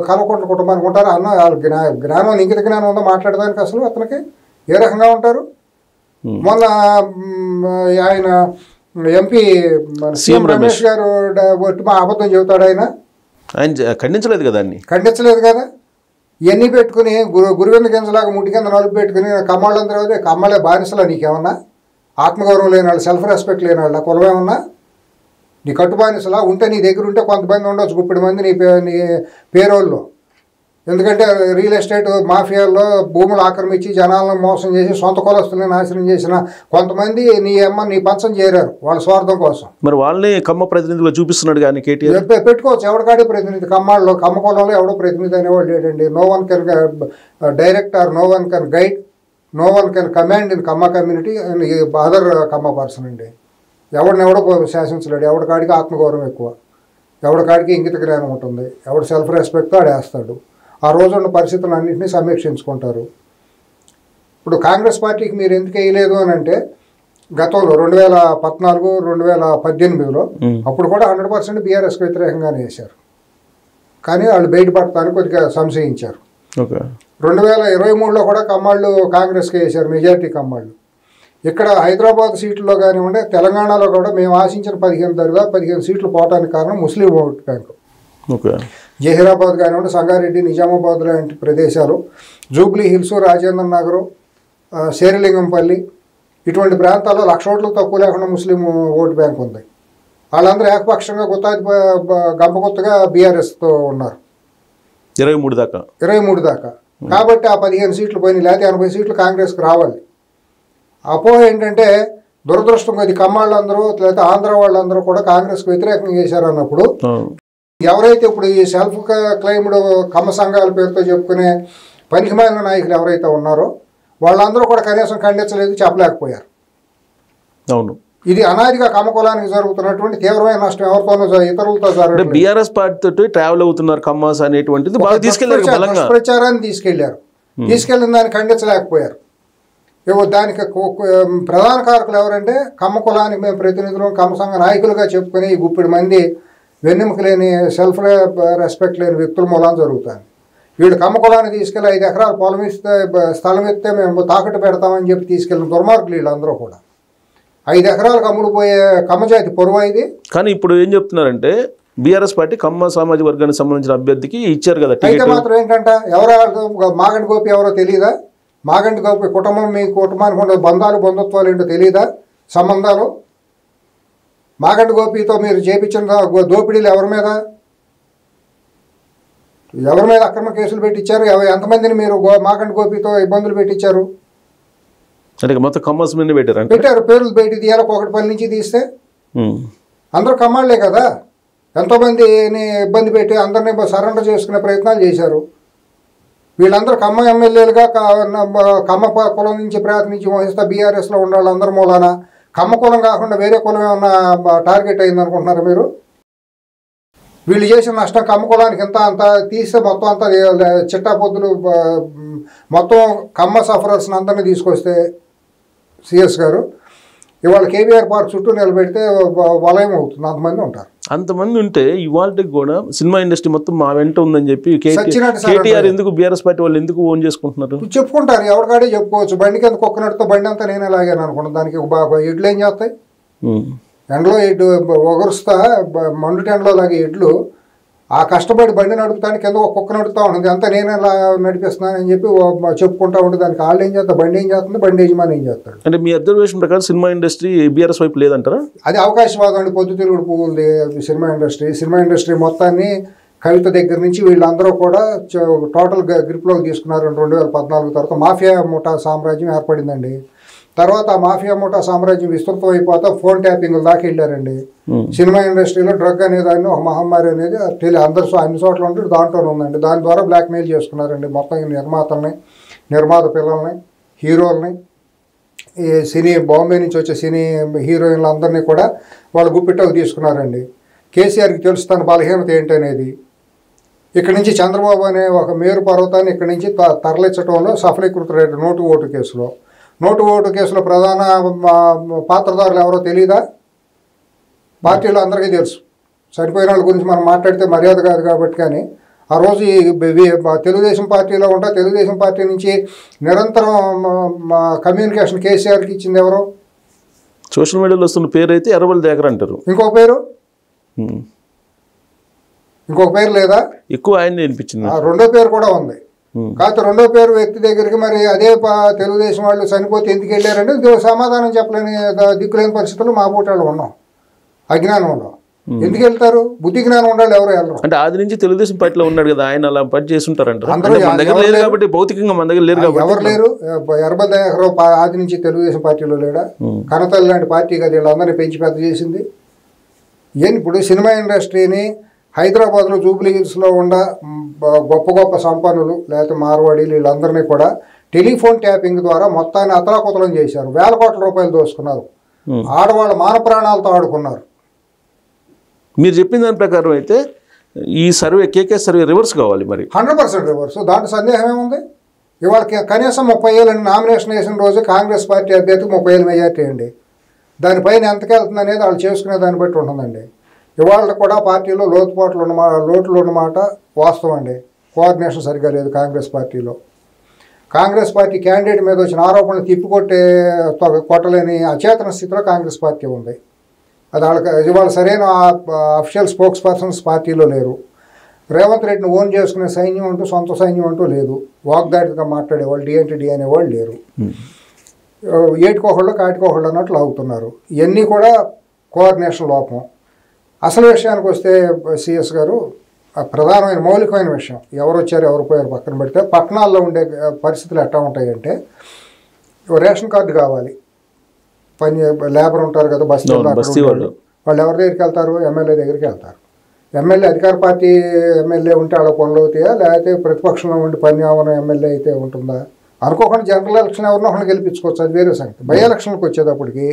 కల్వకుంట్ల కుటుంబానికి ఉంటారు అన్న వాళ్ళ జ్ఞానం, ఇంగిత జ్ఞానం ఉందో మాట్లాడడానికి అసలు అతనికి ఏ రకంగా ఉంటారు? మొన్న ఆయన ఎంపీ సీఎం రమేష్ గారు అబద్ధం చెబుతాడు. ఆయన ఖండించలేదు కదా, ఖండించలేదు కదా. ఇవన్నీ పెట్టుకుని గురువింద గింజలాగా ముట్టి కింద నలుపు పెట్టుకుని కమ్మాళ్ళందరూ అదే కమ్మాళ్ళే బానిసలా నీకేమన్నా? ఆత్మగౌరవం లేని వాళ్ళు, సెల్ఫ్ రెస్పెక్ట్ లేని వాళ్ళ కులమేమన్నా? నీ కట్టుబానిసలా ఉంటే నీ దగ్గర ఉంటే కొంతమంది ఉండొచ్చు, 30 మంది నీ పేరోళ్ళు. ఎందుకంటే రియల్ ఎస్టేట్ మాఫియాల్లో భూములు ఆక్రమించి జనాలను మోసం చేసి సొంత కులస్తుల్ని నాశనం చేసిన కొంతమంది నీ పంచం చేరారు వాళ్ళ స్వార్థం కోసం. మరి వాళ్ళని కమ్మ ప్రతినిధులు చూపిస్తున్నాడు కానీ కేటీఆర్ పెట్టుకోవచ్చు. ఎవరికాడే ప్రతినిధి కమ్మాళ్ళలో కమ్మ కులంలో ఎవడో ప్రతినిధి అనేవాడు లేడండి. No one can direct or no one can guide, no one can command in Kamma community and other Kamma person అండి. ఎవడో శాసించలేడు. ఎవడికాడికి ఆత్మగౌరవం ఎక్కువ, ఎవడికాడికి ఇంగిత జ్ఞానం ఉంటుంది, ఎవడు సెల్ఫ్ రెస్పెక్ట్తో ఆడేస్తాడు. ఆ రోజున్న పరిస్థితులను అన్నింటినీ సమీక్షించుకుంటారు. ఇప్పుడు కాంగ్రెస్ పార్టీకి మీరు ఎందుకు వేయలేదు అని అంటే గతంలో 2014, 2018లో అప్పుడు కూడా 100% బీఆర్ఎస్కి వ్యతిరేకంగానే వేశారు. కానీ వాళ్ళు బయటపడటానికి కొద్దిగా సంశయించారు. 2023లో కూడా కమ్మాళ్ళు కాంగ్రెస్కి వేశారు, మెజారిటీ కమ్మాళ్ళు. ఇక్కడ హైదరాబాద్ సీట్లలో కానివ్వండి, తెలంగాణలో కూడా మేము ఆశించిన 15 సీట్లు పోవడానికి కారణం ముస్లిం ఓట్ బ్యాంకు. జహీరాబాద్ కానివ్వండి, సంగారెడ్డి, నిజామాబాద్ లాంటి ప్రదేశాలు, జూబ్లీ హిల్స్, రాజేంద్ర నగర్, శేరిలింగంపల్లి ఇటువంటి ప్రాంతాల్లో 1,00,000 ఓట్లు తక్కువ లేకుండా ముస్లిం ఓటు బ్యాంక్ ఉంది. వాళ్ళందరూ ఏకపక్షంగా గంపగుత్తగా బీఆర్ఎస్తో ఉన్నారు 23 దాకా. కాబట్టి ఆ 15 సీట్లు పోయినాయి, లేకపోతే 80 సీట్లు కాంగ్రెస్కి రావాలి. అపోహ ఏంటంటే దురదృష్టం కొద్ది కమ్మాళ్ళందరూ లేకపోతే ఆంధ్ర వాళ్ళందరూ కూడా కాంగ్రెస్కి వ్యతిరేకంగా చేశారు అన్నప్పుడు ఎవరైతే ఇప్పుడు ఈ సెల్ఫ్ క్లెయిమ్డ్ కమ్మ సంఘాల పేరుతో చెప్పుకునే పనికిమాలిన నాయకులు ఎవరైతే ఉన్నారో వాళ్ళందరూ కూడా కనీసం ఖండించలేదు, చెప్పలేకపోయారు. అవును, ఇది అనాదిగా కమ్మ కులానికి జరుగుతున్నటువంటి తీవ్రమైన నష్టం ఎవరితోనో ఇతరులతో జరుగుతుంది. బీఆర్ఎస్ పార్టీతో ట్రావెల్ అవుతున్నారు కమ్మాస్ అనేటువంటిది ప్రచారాన్ని తీసుకెళ్లిన దాన్ని ఖండించలేకపోయారు. దానికి ప్రధాన కారకులు ఎవరంటే కమ్మ కులానికి మేము ప్రతినిధులు, కమ్మ సంఘ నాయకులుగా చెప్పుకుని ఈ గుప్పిడి మంది వెన్నెముక లేని సెల్ఫ్ రెస్పెక్ట్ లేని వ్యక్తుల మూలాన జరుగుతుంది. వీళ్ళు కమ్మ కులాన్ని తీసుకెళ్ళి 5 ఎకరాలు పొలం ఇస్తే స్థలం ఇస్తే మేము తాకట్టు పెడతామని చెప్పి తీసుకెళ్ళిన దుర్మార్గులు వీళ్ళందరూ కూడా. 5 ఎకరాలకు అమ్ముడుపోయే కమ్మజాతి పొరువు ఇది. కానీ ఇప్పుడు ఏం చెప్తున్నారంటే బీఆర్ఎస్ పార్టీ కమ్మ సామాజిక వర్గానికి సంబంధించిన అభ్యర్థికి ఇచ్చారు కదా. అయితే మాత్రం ఏంటంటే మాగంటి గోపి ఎవరో తెలియదా? మాగంటి గోపి కుటుంబం, మీ కుటుంబానికి ఉండే బంధుత్వాలు ఏంటో తెలియదా? సంబంధాలు మాగంటి గోపితో మీరు చేపించిన దోపిడీలు ఎవరి మీద అక్రమ కేసులు పెట్టించారు? ఎంతమందిని మీరు మాగంటి గోపితో ఇబ్బందులు పెట్టించారు? మొత్తం కమ్మస్ మీద పెట్టారు. పేర్లు బయట తీయాలి, ఒకటిపల్లి నుంచి తీస్తే అందరూ కమ్మాళ్లే కదా. ఎంతోమందిని ఇబ్బంది పెట్టి అందరినీ సరెండర్ చేసుకునే ప్రయత్నాలు చేశారు. వీళ్ళందరూ కమ్మ ఎమ్మెల్యేలుగా కమ్మ కులం నుంచి ప్రాతినిధ్యం నుంచి వహిస్తా బీఆర్ఎస్లో ఉండే వాళ్ళందరి మూలాన కమ్మ కులం కాకుండా వేరే కులం ఏమన్నా టార్గెట్ అయింది అనుకుంటున్నారు మీరు? వీళ్ళు చేసిన నష్టం కమ్మ కులానికి అంత తీస్తే మొత్తం అంతా చిట్టా పొద్దులు మొత్తం కమ్మ సఫరర్స్ని అందరినీ తీసుకొస్తే సిఎస్ గారు ఇవాళ కేబీఆర్ పార్క్ చుట్టూ నిలబెడితే వలయం అవుతుంది. అంతమంది ఉంటారు. అంతమంది ఉంటే ఇవాళకి కూడా సినిమా ఇండస్ట్రీ మొత్తం మా వెంట ఉందని చెప్పి కేటీఆర్ ఎందుకు బీఆర్ఎస్ పార్టీ వాళ్ళు ఎందుకు ఓన్ చేసుకుంటున్నారు? చెప్పుకుంటారు, ఎవరికాడే చెప్పుకోవచ్చు. బండికి ఎంత కుక్కనట్టుతో బండి అంతా నేనే లాగాను అనుకున్నాను. దానికి బాగా ఎడ్లు ఏం చేస్తాయి? ఎండలో ఎడ్లు ఒగరుస్తా మండుటెండలో లాగే ఎడ్లు ఆ కష్టపడి బండి నడుపుతానికి కింద ఒక కుక్క నడుపుతూ ఉంటుంది. అంతా నేనే నడిపిస్తున్నానని చెప్పి చెప్పుకుంటా ఉంటుంది. దానికి వాళ్ళు ఏం చేస్తారు? బండి ఏం చేస్తుంది? బండి యజమాని ఏం చేస్తాడు? అంటే మీ అబ్జర్వేషన్ ప్రకారం సినిమా ఇండస్ట్రీ బీఆర్ఎస్ వైపు లేదంటారా? అది అవకాశవాదం అండి. పొద్దుతిరుగుడు పువ్వులది సినిమా ఇండస్ట్రీ మొత్తాన్ని కవిత దగ్గర నుంచి వీళ్ళందరూ కూడా టోటల్ గ్రిప్లోకి తీసుకున్నారు. 2014 తర్వాత మాఫియా ముఠా సామ్రాజ్యం ఏర్పడిందండి. తర్వాత ఆ మాఫియా ముఠా సామ్రాజ్యం విస్తృతం అయిపోతా ఫోన్ ట్యాపింగ్ దాకా వెళ్ళారండి. సినిమా ఇండస్ట్రీలో డ్రగ్ అనే దాన్ని ఒక మహమ్మారి అనేది అన్ని చోట్ల ఉంటే దాంట్లోనే ఉందండి. దాని ద్వారా బ్లాక్మెయిల్ చేసుకున్నారండి మొత్తం నిర్మాతల్ని, నిర్మాత పిల్లల్ని, హీరోల్ని, ఈ సినీ బాంబే నుంచి వచ్చే సినీ హీరోయిన్లందరినీ కూడా వాళ్ళు గుప్పిట్టకు తీసుకున్నారండి. కేసీఆర్కి తెలుసు తన బలహీనత ఏంటనేది. ఇక్కడి నుంచి చంద్రబాబు అనే ఒక మేరు పర్వతాన్ని ఇక్కడి నుంచి తరలించడంలో సఫలీకృతుడు నోటు ఓటు కేసులో ప్రధాన పాత్రధారులు ఎవరో తెలియదా? పార్టీలో అందరికీ తెలుసు. చనిపోయిన వాళ్ళ గురించి మనం మాట్లాడితే మర్యాద కాదు కాబట్టి. కానీ ఆ రోజు ఈ తెలుగుదేశం పార్టీలో ఉంటా తెలుగుదేశం పార్టీ నుంచి నిరంతరం కమ్యూనికేషన్ కేసీఆర్కి ఇచ్చింది ఎవరు? సోషల్ మీడియాలో వస్తున్న పేరు అయితే ఎర్రవల్లి దగ్గర అంటారు. ఇంకొక పేరు లేదా? ఎక్కువ ఆయన వినిపించింది. రెండో పేరు కూడా ఉంది. కాకపోతే రెండో పేరు వ్యక్తి దగ్గరికి మరి అదే తెలుగుదేశం వాళ్ళు చనిపోతే ఎందుకు వెళ్ళారంటే సమాధానం చెప్పలేని దిక్కులేని పరిస్థితుల్లో మా పూటాళ్ళు ఉన్నాం అజ్ఞానంలో. ఎందుకు వెళ్తారు? బుద్ధి జ్ఞానం ఉండాలి, ఎవరు వెళ్ళరు. అంటే ఆది నుంచి తెలుగుదేశం పార్టీలో ఉన్నాడు కదా, ఆయన అలా పని చేస్తుంటారంట. మన దగ్గర లేరు కాబట్టి, భౌతికంగా మన దగ్గర లేరు కాబట్టి. ఎవరు లేరు? ఎర్రబల్ దయాకరావు ఆది నుంచి తెలుగుదేశం పార్టీలో లేడా? కనతల్లి లాంటి పార్టీ కదా వీళ్ళందరినీ పెంచి పెద్ద చేసింది. ఏం ఇప్పుడు సినిమా ఇండస్ట్రీని హైదరాబాద్లో జూబ్లీ హిల్స్లో ఉన్న గొప్ప గొప్ప సంపన్నులు లేకపోతే మార్వాడీలు వీళ్ళందరినీ కూడా టెలిఫోన్ ట్యాపింగ్ ద్వారా మొత్తాన్ని అతలాకుతలం చేశారు. వేల కోట్ల రూపాయలు దోసుకున్నారు. ఆడవాళ్ళ మాన ప్రాణాలతో ఆడుకున్నారు. మీరు చెప్పిన దాని ప్రకారం అయితే ఈ సర్వే కేకే సర్వే రివర్స్ కావాలి మరి. 100% రివర్స్. దాంట్లో సందేహం ఏముంది? ఇవాళ కనీసం 30,000 నామినేషన్ వేసిన రోజు కాంగ్రెస్ పార్టీ అభ్యర్థికి 30,000 మెజార్టీ అండి. దానిపైన ఎంతకి వెళ్తుంది అనేది వాళ్ళు చేసుకునే దాన్ని బట్టి ఉంటుందండి. ఇవాళ కూడా పార్టీలో లోటులు ఉన్నమాట వాస్తవం అండి. కోఆర్డినేషన్ సరిగ్గా లేదు కాంగ్రెస్ పార్టీలో. కాంగ్రెస్ పార్టీ క్యాండిడేట్ మీద వచ్చిన ఆరోపణలు కొట్టలేని అచేతన స్థితిలో కాంగ్రెస్ పార్టీ ఉంది. అది వాళ్ళకి ఇవాళ సరైన అఫిషియల్ స్పోక్స్ పర్సన్స్ పార్టీలో లేరు. రేవంత్ రెడ్డిని ఓన్ చేసుకునే సైన్యం అంటూ సొంత సైన్యం అంటూ లేదు. వాగ్దాటిగా మాట్లాడేవాళ్ళు డి అనేవాళ్ళు లేరు. ఏటికొకళ్ళు కాటికొకళ్ళు అన్నట్లు అవుతున్నారు. ఇవన్నీ కూడా కోఆర్డినేషన్ లోపం. అసలు విషయానికి వస్తే సిఎస్ గారు, ప్రధానమైన మౌలికమైన విషయం, ఎవరు వచ్చారు ఎవరు పోయారు పక్కన పెడితే, పట్టణాల్లో ఉండే పరిస్థితులు ఎట్లా ఉంటాయంటే, రేషన్ కార్డు కావాలి, లేబర్ ఉంటారు కదా బస్తీ వాళ్ళు ఎవరి దగ్గరికి వెళ్తారు? ఎమ్మెల్యే దగ్గరికి వెళ్తారు. ఎమ్మెల్యే అధికార పార్టీ ఎమ్మెల్యే ఉంటే వాళ్ళ పనులు అవుతాయా, లేకపోతే ప్రతిపక్షంలో ఉండి పని అవన ఎమ్మెల్యే అయితే ఉంటుందా? అనుకోకుండా జనరల్ ఎలక్షన్ ఎవరినో ఒకరిని గెలిపించుకోవచ్చు, అది వేరే సంగతి. బై ఎలక్షన్కి వచ్చేటప్పటికి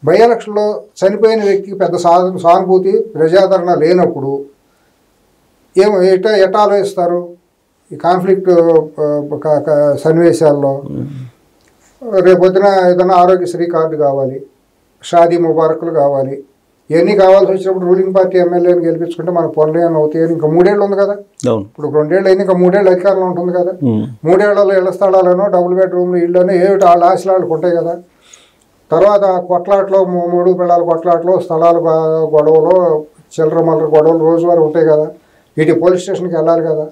బై ఎలక్షన్లో చనిపోయిన వ్యక్తికి పెద్ద సానుభూతి ప్రజాదరణ లేనప్పుడు ఎట్లా ఆలోచిస్తారు? ఈ కాన్ఫ్లిక్ట్ సన్నివేశాల్లో రేపొద్దున ఏదైనా ఆరోగ్యశ్రీ కార్డు కావాలి, షాదీ ముబారకులు కావాలి, ఇవన్నీ కావాల్సి వచ్చినప్పుడు రూలింగ్ పార్టీ ఎమ్మెల్యేని గెలిపించుకుంటే మనకు పనులు ఏమైనా అవుతాయని ఇంకా 3 ఏళ్ళు ఉంది కదా. ఇప్పుడు 2 ఏళ్ళు అయింది, ఇంకా 3 ఏళ్ళు అధికారంలో ఉంటుంది కదా. 3 ఏళ్లలో ఇళ్ల స్థలాలను డబుల్ బెడ్రూమ్లు ఇళ్ళను ఏమిటి వాళ్ళ ఆశలాళ్ళకు ఉంటాయి కదా. తర్వాత కొట్లాట్లో 3 పిల్లల కొట్లాట్లో స్థలాలు గొడవలు చిల్లర మల్లర గొడవలు రోజువారీ ఉంటాయి కదా. వీటి పోలీస్ స్టేషన్కి వెళ్ళాలి కదా.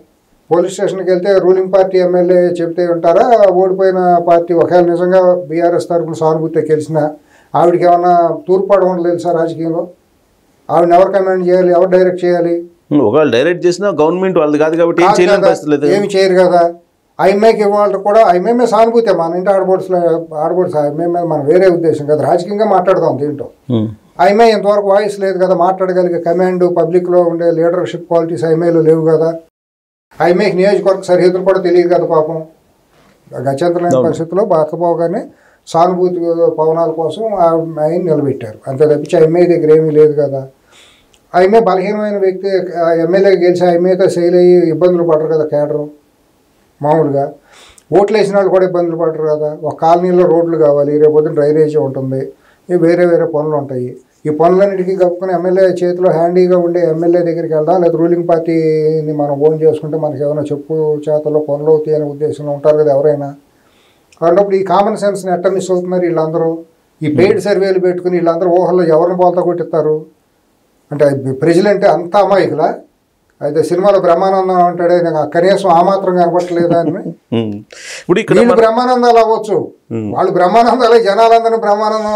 పోలీస్ స్టేషన్కి వెళ్తే రూలింగ్ పార్టీ ఎమ్మెల్యే చెప్తే ఉంటారా? ఓడిపోయిన పార్టీ ఒకవేళ నిజంగా బీఆర్ఎస్ తరఫున సానుభూతి గెలిచిన ఆవిడకి ఏమన్నా తూర్పాడు ఉండదు తెలుసా రాజకీయంలో? ఆవిడని ఎవరు కమాండ్ చేయాలి, ఎవరు డైరెక్ట్ చేయాలి? ఒకవేళ డైరెక్ట్ చేసినా గవర్నమెంట్ వాళ్ళది కాదు కాబట్టి ఏమి చేయరు కదా. ఐఎంఐకి ఇవ్వాలి కూడా ఐఎంఐ సానుభూతి, మన ఇంటి ఆడబోడ్స్ ఐఎంఐ మీద మన వేరే ఉద్దేశం కదా, రాజకీయంగా మాట్లాడదాం దీంట్లో. ఐఎంఐ ఇంతవరకు వాయిస్ లేదు కదా, మాట్లాడగలిగే కమాండ్ పబ్లిక్లో ఉండే లీడర్షిప్ క్వాలిటీస్ ఐఎంఐలో లేవు కదా. ఐఎంఐకి నియోజకవర్గ సరిహద్దులు కూడా తెలియదు కదా పాపం. గత్యంతరమైన పరిస్థితుల్లో బతకపోగానే సానుభూతి పవనాల కోసం ఆయన నిలబెట్టారు, అంతే తప్పించి ఐఎంఐ దగ్గర ఏమీ లేదు కదా. ఐఎంఐ బలహీనమైన వ్యక్తి ఎమ్మెల్యే గెలిచి ఐఎంఐతో సెయిల్ అయ్యి ఇబ్బందులు పడరు కదా కేడరు. మామూలుగా ఓట్లు వేసిన వాళ్ళు కూడా ఇబ్బందులు పడరు కదా. ఒక కాలనీలో రోడ్లు కావాలి, రేపొద్దున డ్రైనేజీ ఉంటుంది, వేరే వేరే పనులు ఉంటాయి. ఈ పనులన్నిటికీ కప్పుకుని ఎమ్మెల్యే చేతిలో హ్యాండీగా ఉండే ఎమ్మెల్యే దగ్గరికి వెళ్దాం, లేదా రూలింగ్ పార్టీని మనం ఓన్ చేసుకుంటే మనకి ఏమైనా చెప్పు చేతల్లో పనులు అవుతాయి అనే ఉద్దేశంలో ఉంటారు కదా ఎవరైనా. అన్నప్పుడు ఈ కామన్ సెన్స్ని ఎట్లా మిస్ అవుతున్నారు వీళ్ళందరూ? ఈ పెయిడ్ సర్వేలు పెట్టుకుని వీళ్ళందరూ ఊహల్లో ఎవరిని బోల్తా కొట్టిస్తారు అంటే ప్రజలంటే అంత అమాయకులా? అయితే సినిమాలో బ్రహ్మానందం అంటాడే, కనీసం ఆ మాత్రం కనపట్టలేదా అని. వీళ్ళు బ్రహ్మానందాలు అవ్వచ్చు, వాళ్ళు బ్రహ్మానందాలే, జనాలందరూ బ్రహ్మానందం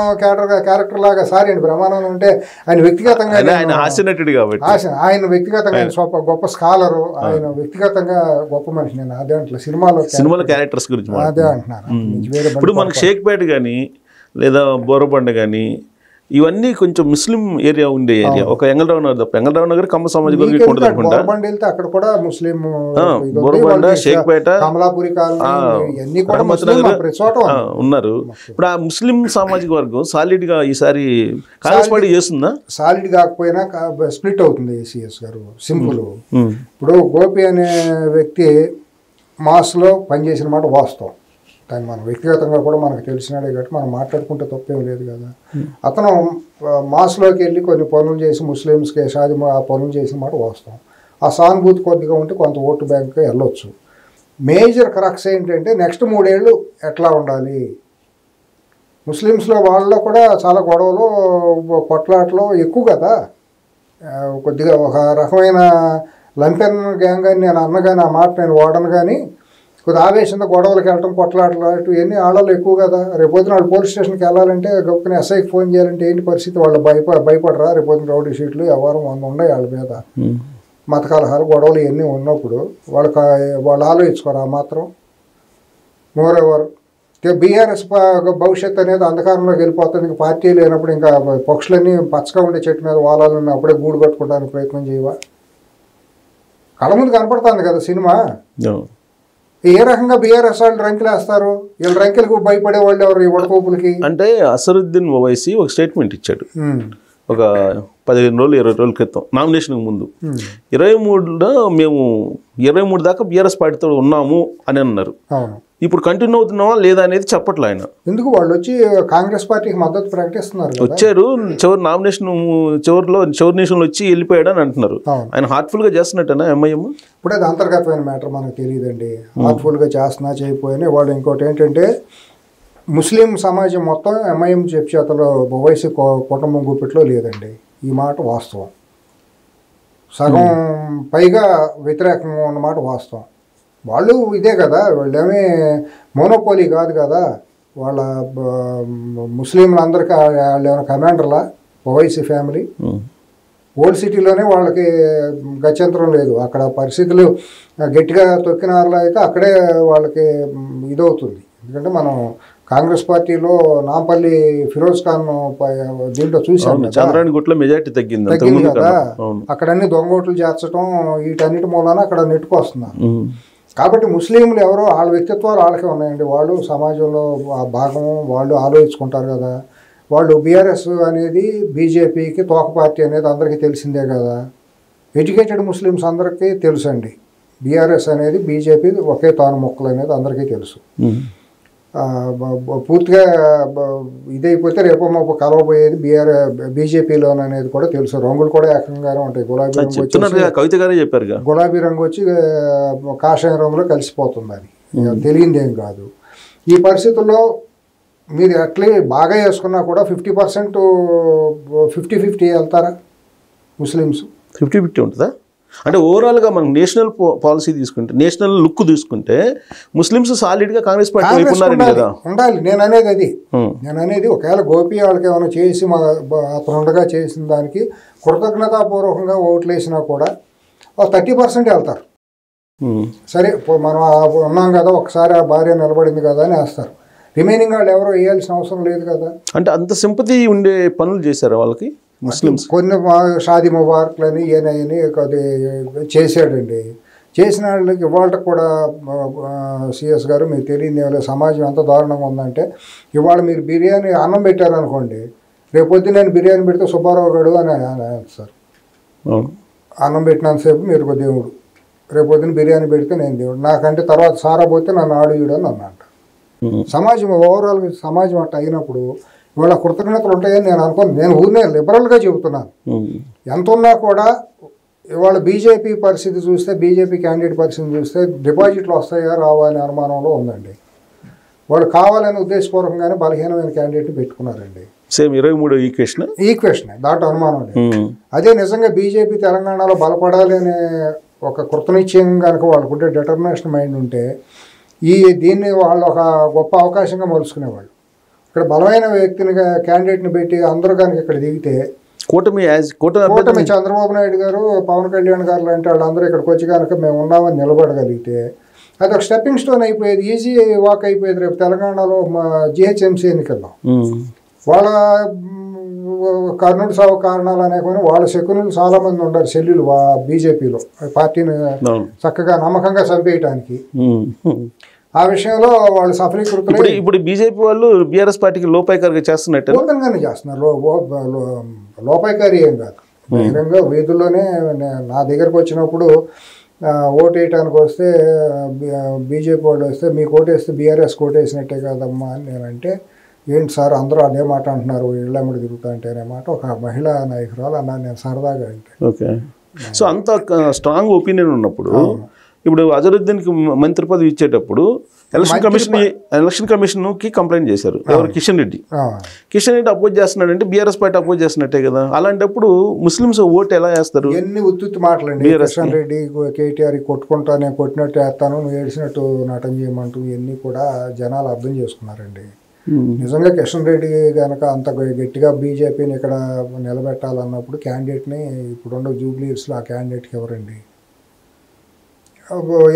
క్యారెక్టర్ లాగా. సారీ అండి, బ్రహ్మానందం అంటే ఆయన వ్యక్తిగతంగా ఆయన వ్యక్తిగతంగా గొప్ప స్కాలరు, ఆయన వ్యక్తిగతంగా గొప్ప మనిషి. నేను అదే అంటున్నా, సినిమాలో క్యారెక్టర్స్ గురించి అదే అంటున్నారు. ఇప్పుడు మనకి షేక్పేట కానీ లేదా బోరబండ కానీ ఇవన్నీ కొంచెం ముస్లిం ఏరియా ఉండే ఏరియా. ఒక ఎంగళరావు నగర్ తప్ప ఎంగళరావు నగర్ కమ్మ సామాజిక వర్గం అక్కడ కూడా ముస్లిం, బోరబండ, షేక్పేట, కమలాపురి ఉన్నారు. ఇప్పుడు ఆ ముస్లిం సామాజిక వర్గం సాలిడ్ గా ఈసారి కాంగ్రెస్ పార్టీ చేస్తుందా? సాలిడ్ కాకపోయినా స్ప్లిట్ అవుతుంది సిఎస్ గారు. సింపుల్. ఇప్పుడు గోపి అనే వ్యక్తి మాస్లో పనిచేసిన మాట వాస్తవం. దాన్ని మనం వ్యక్తిగతంగా కూడా మనకు తెలిసినాడే కాబట్టి మనం మాట్లాడుకుంటే తప్పేం లేదు కదా. అతను మాస్లోకి వెళ్ళి కొన్ని పనులు చేసి ముస్లిమ్స్కి షాది ఆ పనులు చేసిన మాట వాస్తవం. ఆ సానుభూతి కొద్దిగా ఉంటే కొంత ఓటు బ్యాంక్కి వెళ్ళొచ్చు. మేజర్ క్రక్స్ ఏంటంటే నెక్స్ట్ 3 ఏళ్ళు ఎట్లా ఉండాలి. ముస్లిమ్స్లో వాళ్ళలో కూడా చాలా గొడవలు కొట్లాట్లు ఎక్కువ కదా. కొద్దిగా ఒక రకమైన లంపెన్ గ్యాంగ్ అని నేను అన్నగాని ఆ మాట నేను వాడను, కానీ కొద్ది ఆవేశంతో గొడవలకు వెళ్ళటం, కొట్లాటలు ఇవన్నీ ఆడవాళ్ళు ఎక్కువ కదా. రేపొద్దున వాళ్ళు పోలీస్ స్టేషన్కి వెళ్ళాలంటే గొప్పని ఎస్ఐకి ఫోన్ చేయాలంటే ఏంటి పరిస్థితి? వాళ్ళు భయపడరా? రేపొద్దున రౌడీ షీట్లు ఎవరు 100 ఉన్నాయి వాళ్ళ మీద. మత కలహాలు గొడవలు ఇవన్నీ ఉన్నప్పుడు వాళ్ళు ఆలోచించుకోరు ఆ మాత్రం. మోరెవర్ బీఆర్ఎస్ భవిష్యత్తు అనేది అంధకారంలోకి వెళ్ళిపోతుంది. ఇంకా పార్టీ లేనప్పుడు ఇంకా పక్షులన్నీ పచ్చగా ఉండే చెట్టు మీద వాలాలని అప్పుడే గూడు కట్టుకోవడానికి ప్రయత్నం చేయవా? కళ్ళ ముందు కనపడుతుంది కదా సినిమా. ఏ రకంగా బీఆర్ఎస్ వాళ్ళు రంకెలు వేస్తారు? వీళ్ళ రంకెలకు భయపడే వాళ్ళు ఎవరు ఈ ఉడకోపులకి? అంటే అసరుద్దీన్ ఓవైసీ ఒక స్టేట్మెంట్ ఇచ్చాడు ఒక 15 రోజులు 20 రోజుల క్రితం, నామినేషన్కి ముందు. 23లో మేము 23 దాకా బీఆర్ఎస్ పార్టీతో ఉన్నాము అని అన్నారు. ఇప్పుడు కంటిన్యూ అవుతున్నావా లేదా అనేది చెప్పట్లే ఆయన. ఎందుకు వాళ్ళు వచ్చి కాంగ్రెస్ పార్టీకి మద్దతు ప్రకటిస్తున్నారు, వచ్చారు చివరి నామినేషన్ చివరి నిమిషంలో వచ్చి వెళ్ళిపోయాడు అని అంటున్నారు. ఆయన హార్ట్ఫుల్గా చేస్తున్నట్టేనా ఎంఐఎం? ఇప్పుడు అది అంతర్గతమైన మ్యాటర్ మనకు తెలియదండి. హార్ట్ఫుల్గా చేస్తున్నా చేయకపోయినా వాళ్ళు ఇంకోటి ఏంటంటే ముస్లిం సమాజం మొత్తం ఎంఐఎం చేతిలో ఓవైసీ కుటుంబం గుప్పిట్లో లేదండి. ఈ మాట వాస్తవం. సగం పైగా వ్యతిరేకంగా ఉన్నమాట వాస్తవం. వాళ్ళు ఇదే కదా, వాళ్ళేమీ మోనోపోలీ కాదు కదా. వాళ్ళ ముస్లింలందరికీ వాళ్ళు ఏమైనా కమాండర్లా ఓవైసీ ఫ్యామిలీ? ఓల్డ్ సిటీలోనే వాళ్ళకి గత్యంతరం లేదు. అక్కడ పరిస్థితులు గట్టిగా తొక్కినారులో అయితే అక్కడే వాళ్ళకి ఇదవుతుంది. ఎందుకంటే మనం కాంగ్రెస్ పార్టీలో నాంపల్లి ఫిరోజ్ ఖాన్ దీంట్లో చూసాం, చంద్రాయణగుట్లో మెజార్టీ తగ్గింది కదా. అక్కడ అన్ని దొంగోట్లు చేర్చడం వీటన్నిటి మూలాన అక్కడ నెట్టుకొస్తున్నారు. కాబట్టి ముస్లింలు ఎవరో వాళ్ళ వ్యక్తిత్వాలు వాళ్ళకే ఉన్నాయండి. వాళ్ళు సమాజంలో భాగం, వాళ్ళు ఆలోచించుకుంటారు కదా. వాళ్ళు బీఆర్ఎస్ అనేది బీజేపీకి తోక పార్టీ అనేది అందరికీ తెలిసిందే కదా. ఎడ్యుకేటెడ్ ముస్లిమ్స్ అందరికీ తెలుసండి. బీఆర్ఎస్ అనేది బీజేపీ ఒకే తాను మొక్కలు అనేది అందరికీ తెలుసు. పూర్తిగా ఇదైపోతే రేపో మాపు కలవబోయేది బీజేపీలోనే అనేది కూడా తెలుసు. రంగులు కూడా ఏకంగానే ఉంటాయి. గులాబీ రంగు వచ్చి గులాబీ రంగు వచ్చి కాషాయ రంగులో కలిసిపోతుంది. అది తెలియందేం కాదు. ఈ పరిస్థితుల్లో మీరు అట్లే బాగా వేసుకున్నా కూడా 50% 50-50 వెళ్తారా ముస్లిమ్స్? 50-50 ఉంటుందా? అంటే ఓవరాల్గా మనం నేషనల్ పాలసీ తీసుకుంటే, నేషనల్ లుక్ తీసుకుంటే ముస్లిమ్స్ సాలిడ్గా కాంగ్రెస్ పార్టీ వైపు ఉన్నారండి కదా. ఉండాలి. నేను అనేది ఒకవేళ గోపి వాళ్ళకి ఏమైనా చేసి అతను ఉండగా చేసిన దానికి కృతజ్ఞతాపూర్వకంగా ఓట్లు వేసినా కూడా 30% వెళ్తారు. సరే మనం ఉన్నాం కదా, ఒకసారి ఆ భార్య నిలబడింది కదా అని వేస్తారు. రిమైనింగ్ వాళ్ళు ఎవరో వేయాల్సిన అవసరం లేదు కదా. అంటే అంత సింపతి ఉండే పనులు చేశారు వాళ్ళకి ముస్లిమ్స్. కొన్ని షాదీ ముబారక్లని ఏనని కొద్ది చేశాడండి. చేసిన వాళ్ళకి ఇవాళ కూడా సిఎస్ గారు మీకు తెలియదు, సమాజం ఎంత దారుణంగా ఉందంటే ఇవాళ మీరు బిర్యానీ అన్నం పెట్టారనుకోండి, రేపొద్దు నేను బిర్యానీ పెడితే సుబ్బారావు గడు అని సార్. అన్నం పెట్టినంతసేపు మీరు దేవుడు, రేపొద్దున బిర్యానీ పెడితే నేను దేవుడు, నాకంటే తర్వాత సారా పోతే నన్ను ఆడుయుడు అని అన్నమాట. సమాజం ఓవరాల్ సమాజం అట్ట అయినప్పుడు ఇవాళ కృతజ్ఞతలు ఉంటాయని నేను అనుకోను. నేను ఊరినే లిబరల్గా చెబుతున్నాను. ఎంత ఉన్నా కూడా ఇవాళ బీజేపీ పరిస్థితి చూస్తే, బీజేపీ క్యాండిడేట్ పరిస్థితి చూస్తే డిపాజిట్లు వస్తాయా రావా అనే అనుమానంలో ఉందండి. వాళ్ళు కావాలని ఉద్దేశపూర్వకంగానే బలహీనమైన క్యాండిడేట్ని పెట్టుకున్నారండి. సేమ్ 23 ఈక్వేషన్ దాంట్లో అనుమానం లేదు. అదే నిజంగా బీజేపీ తెలంగాణలో బలపడాలి అనే ఒక కృతనిశ్చయం కనుక వాళ్ళకుంటే, డిటర్మినేషన్ మైండ్ ఉంటే దీన్ని వాళ్ళు ఒక గొప్ప అవకాశంగా మలుచుకునేవాళ్ళు. ఇక్కడ బలమైన వ్యక్తిని క్యాండిడేట్ని పెట్టి అందరూ కనుక ఇక్కడ దిగితే కూటమి చంద్రబాబు నాయుడు గారు, పవన్ కళ్యాణ్ గారు లాంటి వాళ్ళందరూ ఇక్కడికి వచ్చి కనుక మేము ఉన్నామని నిలబడగలిగితే అది ఒక స్టెప్పింగ్ స్టోన్ అయిపోయేది, ఈజీ వాక్ అయిపోయేది. రేపు తెలంగాణలో జిహెచ్ఎంసీ ఎన్నికల్లో వాళ్ళ కర్ణుడు సాగు కారణాలు అనేకొని వాళ్ళ శకునులు చాలామంది ఉన్నారు సెల్లులు బీజేపీలో పార్టీని చక్కగా నమ్మకంగా చంపేయటానికి. ఆ విషయంలో వాళ్ళు సఫలీకృతులు. ఇప్పుడు బీజేపీ వాళ్ళు బీఆర్ఎస్ పార్టీకి లోపాయికారిగా చేస్తున్నట్టు ఓపెన్గానే చేస్తున్నారు. లోపాయికారి ఏం కాదు, బహిరంగ వీధుల్లోనే. నా దగ్గరకు వచ్చినప్పుడు ఓటు వేయటానికి వస్తే బీజేపీ వాళ్ళు వస్తే మీకు ఓటేస్తే బీఆర్ఎస్ ఓటేసినట్టే కాదమ్మా అని నేనంటే, ఏంటి సార్ అందరూ అదే మాట అంటున్నారు, ఇళ్ళమ్మడి తిరుగుతా అంటే అనే మాట ఒక మహిళా నాయకురాలు అన్నా నేను సరదాగా అంటే. ఓకే. సో అంత స్ట్రాంగ్ ఒపీనియన్ ఉన్నప్పుడు ఇప్పుడు అజరుద్దీన్కి మంత్రి పదవి ఇచ్చేటప్పుడు ఎలక్షన్ కమిషన్కి కంప్లైంట్ చేశారు ఎవరు, కిషన్ రెడ్డి. కిషన్ రెడ్డి అపోజ్ చేస్తున్నాడంటే బీఆర్ఎస్ పార్టీ అపోజ్ చేస్తున్నట్టే కదా. అలాంటప్పుడు ముస్లిమ్స్ ఓటు ఎలా వేస్తారు? ఎన్ని ఉత్తుత్తి మాటలండి. కిషన్ రెడ్డి కేటీఆర్ కొట్టుకుంటా, నేను కొట్టినట్టు వేస్తాను, నువ్వు ఏడిసినట్టు నాటం చేయమంటూ ఇవన్నీ కూడా జనాలు అర్థం చేసుకున్నారండి. నిజంగా కిషన్ రెడ్డి కనుక అంత గట్టిగా బీజేపీని ఇక్కడ నిలబెట్టాలన్నప్పుడు క్యాండిడేట్ని ఇప్పుడున్న జూబ్లీ హిల్స్లో ఆ క్యాండిడేట్కి ఎవరండి,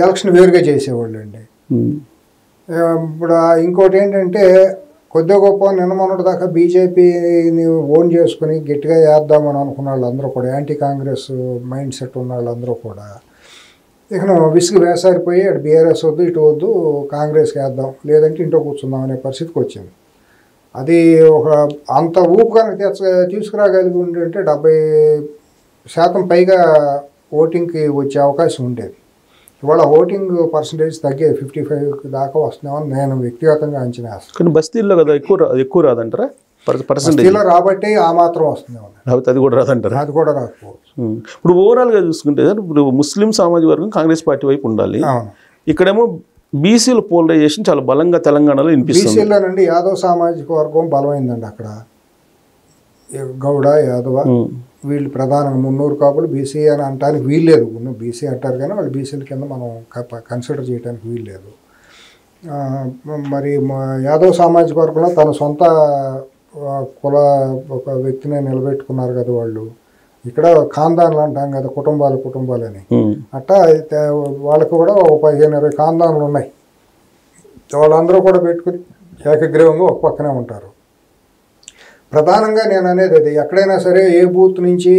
ఎలక్షన్ వేరుగా చేసేవాళ్ళు అండి. ఇప్పుడు ఇంకోటి ఏంటంటే కొద్దిగా గొప్ప నిన్న మొన్నటి దాకా బీజేపీని ఓన్ చేసుకుని గట్టిగా వేద్దామని అనుకున్న వాళ్ళందరూ కూడా, యాంటీ కాంగ్రెస్ మైండ్ సెట్ ఉన్న వాళ్ళందరూ కూడా ఇక విసుగు వేసారిపోయి అటు బీఆర్ఎస్ వద్దు, ఇటు వద్దు, కాంగ్రెస్కి వేద్దాం, లేదంటే ఇంట్లో కూర్చుందాం అనే పరిస్థితికి వచ్చింది. అది ఒక అంత ఊపు కనుక తీసుకురాగలిగి ఉంటే 70% పైగా ఓటింగ్కి వచ్చే అవకాశం ఉండేది. ఇవాళ ఓటింగ్ పర్సంటేజ్ తగ్గే 55 దాకా వస్తున్నామని నేను వ్యక్తిగతంగా అంచనా వేస్తాను. కానీ బస్తీల్లో కదా ఎక్కువ రాదంటారా బస్తీలో రాబట్టి ఆ మాత్రం వస్తుంది, అది కూడా రాదంటారా? అది కూడా రాకపోవచ్చు. ఇప్పుడు ఓవరాల్గా చూసుకుంటే ఇప్పుడు ముస్లిం సామాజిక వర్గం కాంగ్రెస్ పార్టీ వైపు ఉండాలి. ఇక్కడేమో బీసీల పోలరైజేషన్ చాలా బలంగా తెలంగాణలో వినిపిస్తుంది. బీసీలోనండి యాదవ్ సామాజిక వర్గం బలమైందండి. అక్కడ గౌడ, యాదవ వీళ్ళు ప్రధానంగా 300 కాపులు బీసీ అని అనడానికి వీల్లేదు. బీసీ అంటారు కానీ వాళ్ళు బీసీల కింద మనం కన్సిడర్ చేయడానికి వీల్లేదు. మరి యాదవ్ సామాజిక వర్గంలో తన సొంత కుల ఒక వ్యక్తిని నిలబెట్టుకున్నారు కదా వాళ్ళు. ఇక్కడ ఖాందాన్లు అంటాం కదా, కుటుంబాలని. అట్టా వాళ్ళకు కూడా 15-20 ఖాందాన్లు ఉన్నాయి. వాళ్ళందరూ కూడా పెట్టుకుని ఏకగ్రీవంగా ఒక పక్కనే ఉంటారు. ప్రధానంగా నేను అనేది అది, ఎక్కడైనా సరే ఏ బూత్ నుంచి